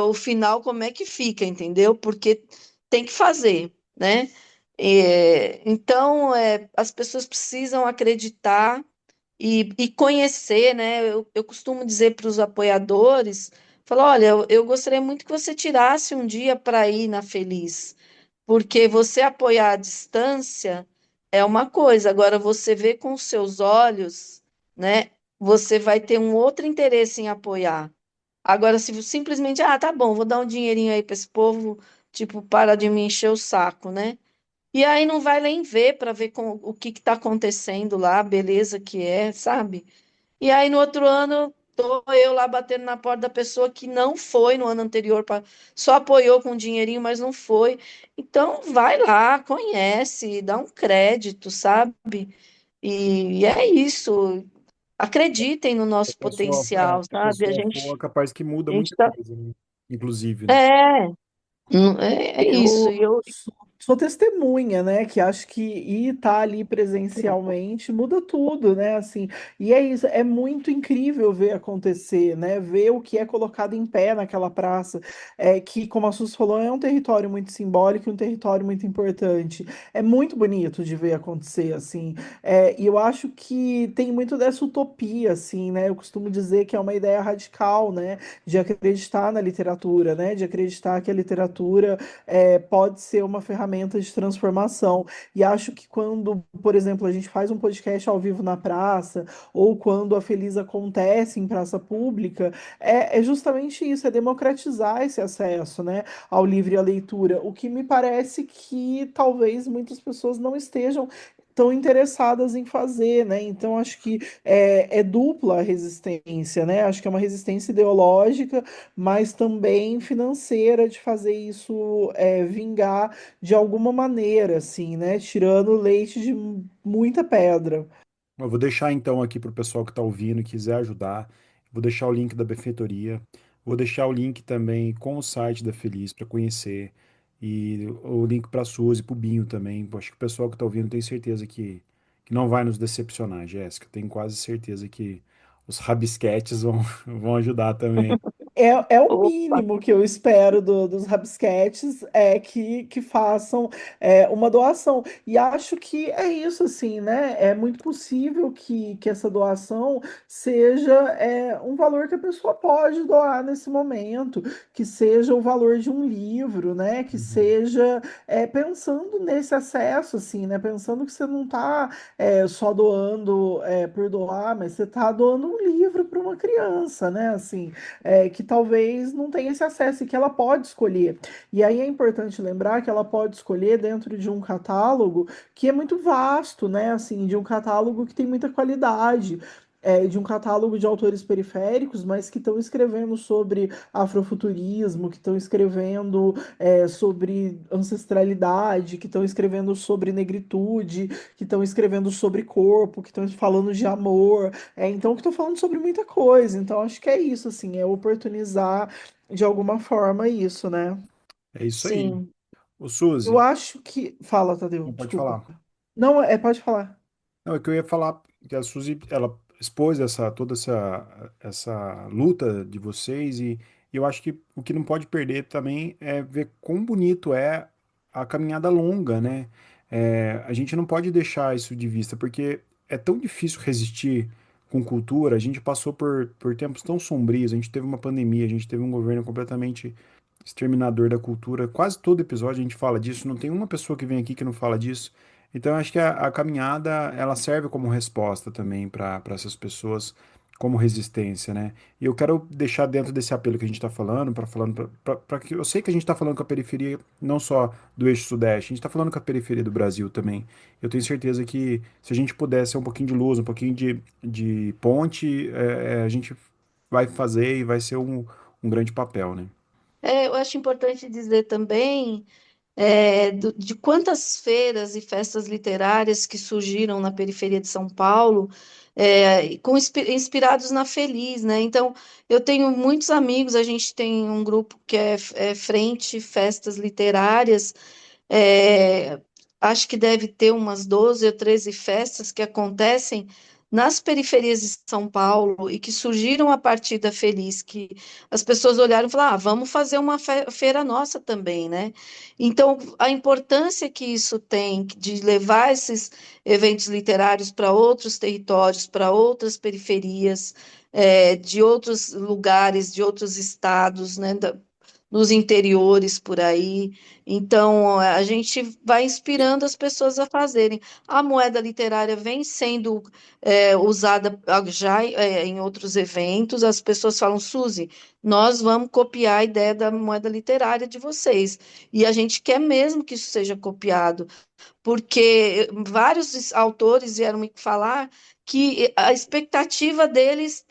o final como é que fica, entendeu? Porque tem que fazer, né? Então, as pessoas precisam acreditar e conhecer, né? Eu costumo dizer para os apoiadores, falar, olha, eu gostaria muito que você tirasse um dia para ir na Feliz, porque você apoiar à distância é uma coisa, agora você vê com os seus olhos, né? Você vai ter um outro interesse em apoiar. Agora, se simplesmente, tá bom, vou dar um dinheirinho aí para esse povo, tipo, para de me encher o saco, né? E aí não vai nem ver para ver o que está acontecendo lá, a beleza que é, sabe? E aí no outro ano tô eu lá batendo na porta da pessoa que não foi no ano anterior, só apoiou com um dinheirinho, mas não foi. Então, vai lá, conhece, dá um crédito, sabe? E é isso. Acreditem no Se nosso potencial, a sabe? pessoa for, é capaz que muda A gente muita tá, coisa, né? Inclusive, né? é, é isso. Eu E eu, sou testemunha, né? Que acho que ir estar ali presencialmente muda tudo, né? Assim, e é isso, é muito incrível ver acontecer, né? Ver o que é colocado em pé naquela praça, que, como a Sus falou, é um território muito simbólico, e um território muito importante. É muito bonito de ver acontecer, assim. E eu acho que tem muito dessa utopia, assim, né? Eu costumo dizer que é uma ideia radical, né? De acreditar na literatura, né? De acreditar que a literatura pode ser uma ferramenta de transformação. E acho que quando, por exemplo, a gente faz um podcast ao vivo na praça, ou quando a Feliz acontece em praça pública, é justamente isso, é democratizar esse acesso, né, ao livro e à leitura. O que me parece que talvez muitas pessoas não estejam tão interessadas em fazer, né? Então acho que é dupla a resistência, né? Acho que é uma resistência ideológica, mas também financeira de fazer isso vingar de alguma maneira, assim, né? Tirando leite de muita pedra. Eu vou deixar então aqui para o pessoal que está ouvindo e quiser ajudar. Vou deixar o link da benfeitoria. Vou deixar o link também com o site da Feliz para conhecer. E o link para a Suzy, para o Binho também. Acho que o pessoal que está ouvindo tem certeza que não vai nos decepcionar, Jéssica. Tenho quase certeza que os rabisquetes vão, vão ajudar também. É o opa, mínimo que eu espero dos rabisquetes, que façam uma doação. E acho que é isso, assim, né? É muito possível que essa doação seja um valor que a pessoa pode doar nesse momento, que seja o valor de um livro, né? Que Uhum. seja pensando nesse acesso, assim, né? Pensando que você não está só doando por doar, mas você está doando um livro para uma criança, né? Assim, que talvez não tenha esse acesso e que ela pode escolher. E aí é importante lembrar que ela pode escolher dentro de um catálogo que é muito vasto, né? Assim, de um catálogo que tem muita qualidade. De um catálogo de autores periféricos, mas que estão escrevendo sobre afrofuturismo, que estão escrevendo sobre ancestralidade, que estão escrevendo sobre negritude, que estão escrevendo sobre corpo, que estão falando de amor, então, que estou falando sobre muita coisa. Então, acho que é isso, assim, é oportunizar de alguma forma isso, né? É isso aí. sim. Ô, Eu Suzy, acho que. Fala, Tadeu, não pode desculpa. falar. Não, pode falar. Não, é que eu ia falar que a Suzy, ela expôs toda essa luta de vocês e eu acho que o que não pode perder também é ver quão bonito é a caminhada longa, né? A gente não pode deixar isso de vista, porque é tão difícil resistir com cultura, a gente passou por tempos tão sombrios, a gente teve uma pandemia, a gente teve um governo completamente exterminador da cultura, quase todo episódio a gente fala disso, não tem uma pessoa que vem aqui que não fala disso. Então, eu acho que a caminhada ela serve como resposta também para essas pessoas, como resistência, né? E eu quero deixar dentro desse apelo que a gente está falando, para que eu sei que a gente está falando com a periferia não só do eixo sudeste, a gente está falando com a periferia do Brasil também. Eu tenho certeza que se a gente puder ser um pouquinho de luz, um pouquinho de ponte, a gente vai fazer e vai ser um grande papel, né? Eu acho importante dizer também de quantas feiras e festas literárias que surgiram na periferia de São Paulo, inspirados na Feliz, né? Então, eu tenho muitos amigos, a gente tem um grupo que é Frente Festas Literárias, é, acho que deve ter umas 12 ou 13 festas que acontecem nas periferias de São Paulo e que surgiram a partir da Feliz, que as pessoas olharam e falaram, vamos fazer uma feira nossa também, né? Então, a importância que isso tem de levar esses eventos literários para outros territórios, para outras periferias, de outros lugares, de outros estados, né? Nos interiores por aí. Então, a gente vai inspirando as pessoas a fazerem. A moeda literária vem sendo usada já em outros eventos. As pessoas falam, Suzy, nós vamos copiar a ideia da moeda literária de vocês. E a gente quer mesmo que isso seja copiado, porque vários autores vieram me falar que a expectativa deles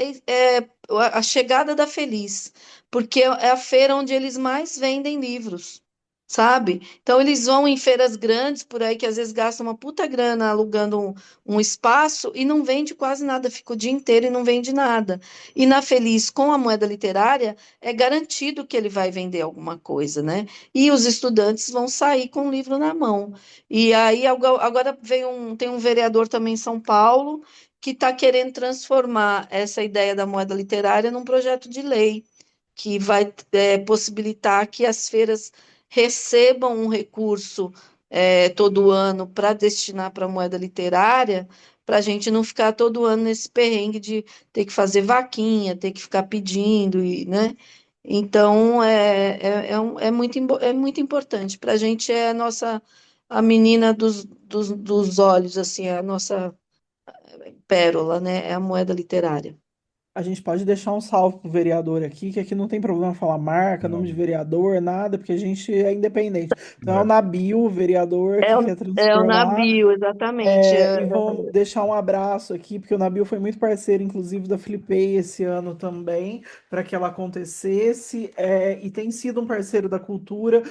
a chegada da Feliz, porque é a feira onde eles mais vendem livros, sabe? Então eles vão em feiras grandes por aí que às vezes gastam uma puta grana alugando um espaço e não vende quase nada, fica o dia inteiro e não vende nada. E na Feliz, com a moeda literária, é garantido que ele vai vender alguma coisa, né? E os estudantes vão sair com o livro na mão. E aí agora tem um vereador também em São Paulo que está querendo transformar essa ideia da moeda literária num projeto de lei que vai possibilitar que as feiras recebam um recurso todo ano para destinar para a moeda literária, para a gente não ficar todo ano nesse perrengue de ter que fazer vaquinha, ter que ficar pedindo, e, né? Então, é muito importante. Para a gente é a menina dos olhos, assim, é a nossa pérola, né? É a moeda literária. A gente pode deixar um salve pro vereador aqui, que aqui não tem problema falar marca, nome de Não. vereador, nada, porque a gente é independente. Então é o Nabil, o vereador, que quer É o transformar. navio, exatamente. E vou deixar um abraço aqui, porque o Nabil foi muito parceiro, inclusive, da Flipei esse ano também, para que ela acontecesse, e tem sido um parceiro da cultura.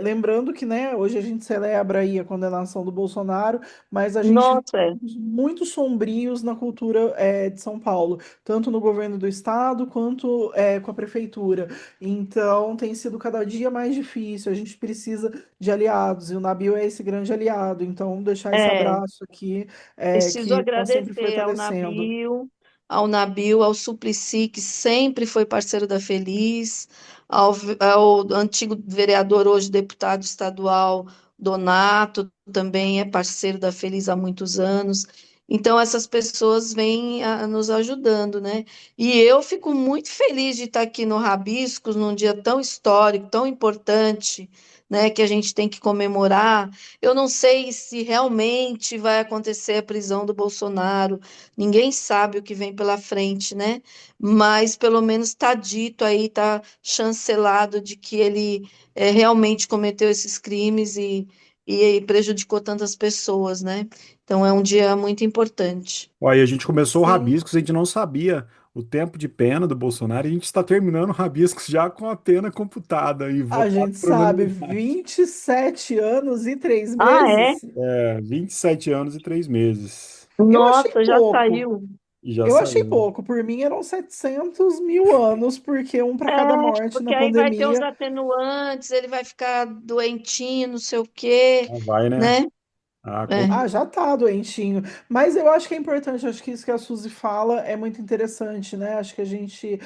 Lembrando que, né, hoje a gente celebra aí a condenação do Bolsonaro, mas a gente Nossa, é. muito sombrios na cultura, de São Paulo, tanto no governo do estado quanto com a prefeitura. Então tem sido cada dia mais difícil. A gente precisa de aliados, e o Nabil é esse grande aliado. Então, deixar esse É, abraço aqui, preciso que está sempre agradecer fortalecendo. Ao Nabil, ao Suplicy, que sempre foi parceiro da Feliz, ao antigo vereador, hoje deputado estadual, Donato, também é parceiro da Feliz há muitos anos. Então, essas pessoas vêm nos ajudando, né? E eu fico muito feliz de estar aqui no Rabiscos, num dia tão histórico, tão importante, né, que a gente tem que comemorar. Eu não sei se realmente vai acontecer a prisão do Bolsonaro, ninguém sabe o que vem pela frente, né? Mas pelo menos está dito aí, está chancelado de que ele realmente cometeu esses crimes e prejudicou tantas pessoas, né? Então é um dia muito importante. Olha, a gente começou o Sim, Rabiscos, a gente não sabia o tempo de pena do Bolsonaro, e a gente está terminando o Rabiscos já com a pena computada e a votado gente por sabe, unanimidade. 27 anos e 3 Ah, é? meses. 27 anos e 3 meses. Eu achei Nossa, já pouco. saiu. E já Eu achei saiu. pouco. Por mim eram 700 mil anos, porque um para É, cada morte porque na aí vai ter os pandemia. atenuantes, ele vai ficar doentinho, não sei o quê, Ah, vai, né? né? Ah, É. Ah, já tá doentinho. Mas eu acho que é importante, acho que isso que a Suzy fala é muito interessante, né? Acho que a gente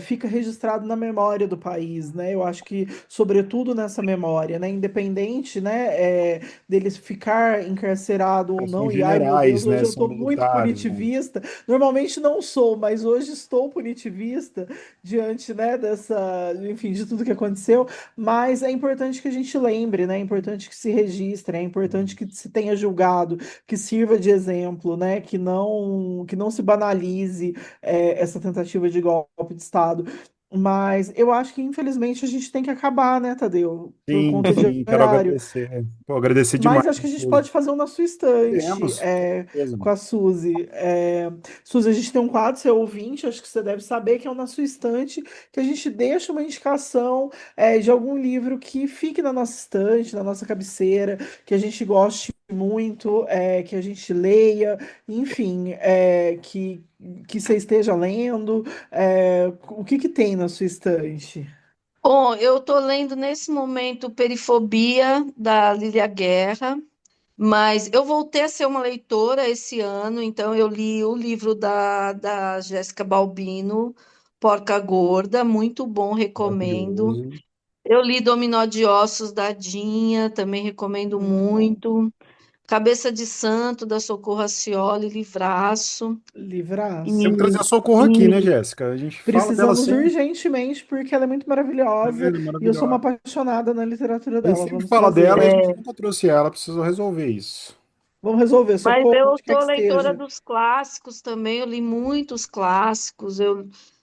fica registrado na memória do país, né? Eu acho que, sobretudo nessa memória, né? Independente, né, dele ficar encarcerado ou são não, e ai meu Deus, generais, hoje né? eu São tô muito militares, né? punitivista. Normalmente não sou, mas hoje estou punitivista diante, né, dessa, enfim, de tudo que aconteceu. Mas é importante que a gente lembre, né? É importante que se registre, é importante que se tenha julgado, que sirva de exemplo, né? Que não se banalize essa tentativa de golpe de Estado. Mas eu acho que, infelizmente, a gente tem que acabar, né, Tadeu? Por Sim, conta de sim, quero horário. agradecer. Pô, agradecer demais. Mas acho que a gente pode fazer um na sua estante, Temos, com certeza. com a Suzy. Suzy, a gente tem um quadro, seu ouvinte, acho que você deve saber, que é o na sua estante, que a gente deixa uma indicação de algum livro que fique na nossa estante, na nossa cabeceira, que a gente goste muito, que a gente leia, enfim, que você esteja lendo. O que que tem na sua estante? Bom, eu estou lendo nesse momento Perifobia, da Lília Guerra, mas eu voltei a ser uma leitora esse ano, então eu li o livro da Jéssica Balbino, Porca Gorda, muito bom, recomendo. Maravilhoso. Eu li Dominó de Ossos, da Dinha, também recomendo Muito bom. muito. Cabeça de Santo, da Socorro Acioli, livraço. Livraço. Temos que trazer E, a Socorro aqui, né, e Jéssica? A gente fala dela Precisamos sempre. urgentemente, porque ela é muito maravilhosa É, e eu sou uma maravilhosa. apaixonada na literatura A gente dela. sempre Vamos fala dela e a trazer. gente nunca trouxe ela, precisou resolver isso. Vamos resolver, mas socorro, eu onde quer sou que leitora esteja. dos clássicos também, eu li muitos clássicos,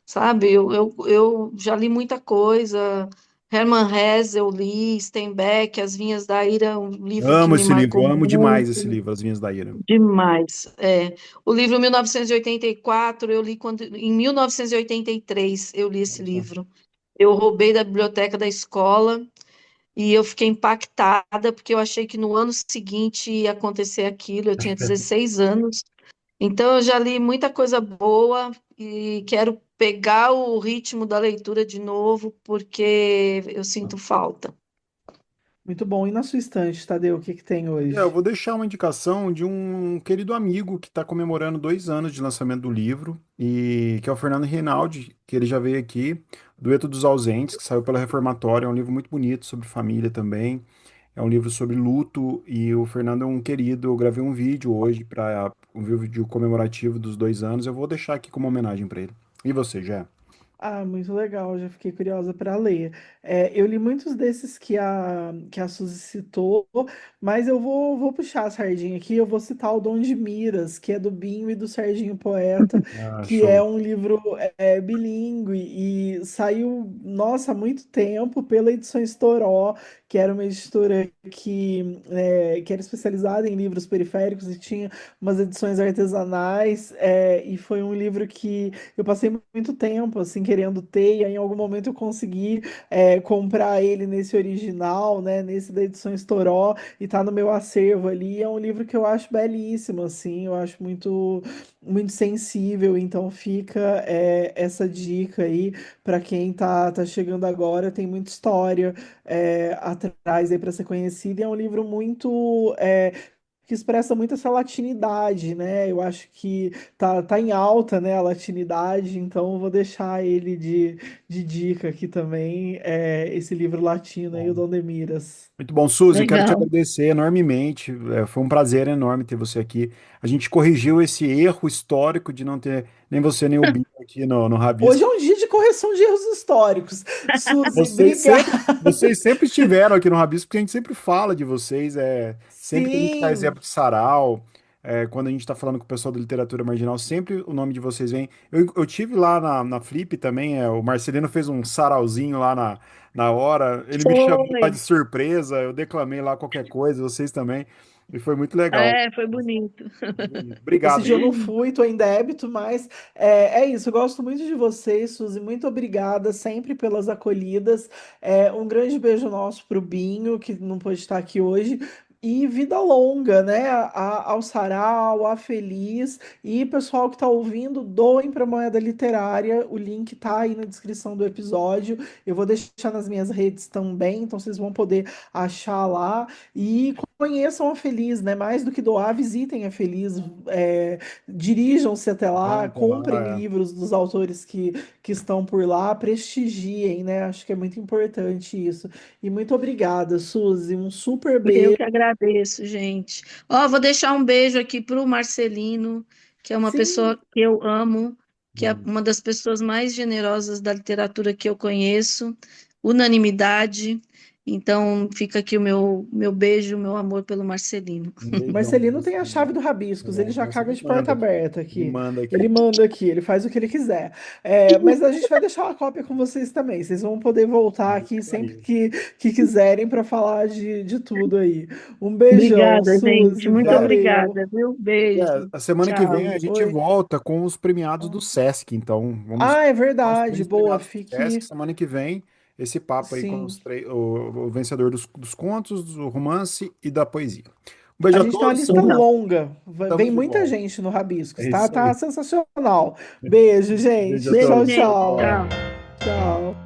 sabe, eu já li muita coisa. Hermann Hesse eu li, Steinbeck, As Vinhas da Ira, um livro que Amo me esse livro, marcou amo demais esse muito, livro, As Vinhas da Ira. demais. É. O livro 1984 eu li quando, em 1983 eu li esse Nossa. livro. Eu roubei da biblioteca da escola e eu fiquei impactada porque eu achei que no ano seguinte ia acontecer aquilo. Eu tinha 16 anos, então eu já li muita coisa boa e quero pegar o ritmo da leitura de novo porque eu sinto falta. Muito bom. E na sua estante, Tadeu, o que que tem Eu hoje? vou deixar uma indicação de um querido amigo que está comemorando 2 anos de lançamento do livro, e que é o Fernando Reinaldi, que ele já veio aqui, Dueto dos Ausentes, que saiu pela Reformatória, é um livro muito bonito sobre família também, é um livro sobre luto, e o Fernando é um querido, eu gravei um vídeo hoje para um vídeo comemorativo dos 2 anos, eu vou deixar aqui como homenagem para ele. E você, já? Ah, muito legal, já fiquei curiosa para ler. É, eu li muitos desses que a Suzy citou, mas eu vou puxar a sardinha aqui, eu vou citar o Dom de Miras, que é do Binho e do Serginho Poeta, Ah, que é show. um livro bilíngue e saiu, nossa, há muito tempo pela Edições Toró, que era uma editora que era especializada em livros periféricos e tinha umas edições artesanais, e foi um livro que eu passei muito tempo assim querendo ter, e aí, em algum momento eu consegui comprar ele nesse original, né, nesse da Edições Toró, e tá no meu acervo ali. É um livro que eu acho belíssimo, assim, eu acho muito sensível, então fica essa dica aí para quem tá chegando agora, tem muita história atrás aí para ser conhecido, e é um livro muito que expressa muito essa latinidade, né? Eu acho que tá em alta, né, a latinidade, então eu vou deixar ele de dica aqui também, esse livro latino aí, o Dom de Miras. Muito bom, Suzy, quero te Legal. agradecer enormemente. Foi um prazer enorme ter você aqui. A gente corrigiu esse erro histórico de não ter nem você nem o Binho aqui no Hoje Rabisco. é um dia de correção de erros históricos. Suzy, Vocês obrigada. sempre, vocês sempre estiveram aqui no Rabisco, porque a gente sempre fala de vocês. Sempre que a gente dá Sim, exemplo de sarau, quando a gente está falando com o pessoal da literatura marginal, sempre o nome de vocês vem. Eu tive lá na Flip também, o Marcelino fez um sarauzinho lá na hora, ele me chamou lá de Foi. surpresa, eu declamei lá qualquer coisa, vocês também, e foi muito legal. É, foi bonito. Muito bonito. esse Obrigado dia eu aí. não fui, tô em débito, mas é isso. Eu gosto muito de vocês, Suzy. Muito obrigada sempre pelas acolhidas. Um grande beijo nosso pro Binho, que não pôde estar aqui hoje. E vida longa, né? Ao Sarau, a Feliz. E pessoal que tá ouvindo, doem para Moeda Literária. O link tá aí na descrição do episódio. Eu vou deixar nas minhas redes também, então vocês vão poder achar lá. E conheçam a Feliz, né? Mais do que doar, visitem a Feliz, dirijam-se até Vão lá, até lá, comprem livros dos autores que estão por lá, prestigiem, né? Acho que é muito importante isso. E muito obrigada, Suzy. Um super Eu beijo. que agradeço, gente. Ó, vou deixar um beijo aqui para o Marcelino, que é uma Sim, pessoa que eu amo, que é Hum. uma das pessoas mais generosas da literatura que eu conheço, unanimidade. Então, fica aqui o meu beijo, meu amor pelo Marcelino. Um o beijão pra Marcelino tem a você. chave do Rabiscos, ele já Nossa, caga ele de manda porta aqui. aberta Ele aqui. manda aqui. Ele manda aqui, ele faz o que ele quiser. Mas a gente vai deixar uma cópia com vocês também. Vocês vão poder voltar aqui Isso sempre aí. que quiserem para falar de tudo aí. Um beijão, Obrigada, gente. Suzy. Muito Valeu. obrigada, viu? Beijo. A semana que vem Tchau. a gente Oi. volta com os premiados do Sesc. Então, vamos Ah, é dar os verdade. três Boa, premiados do Sesc. fique. Semana que vem, esse papo aí com Sim. o vencedor dos contos, do romance e da poesia. Um beijo A a gente tem uma todos, lista Legal. longa. Vem estamos de muita volta. gente no Rabiscos, É tá? isso Tá aí. sensacional. Beijo, Beijo gente. a Beijo, Tchau, todos. gente. tchau. Tchau. Tchau. Tchau.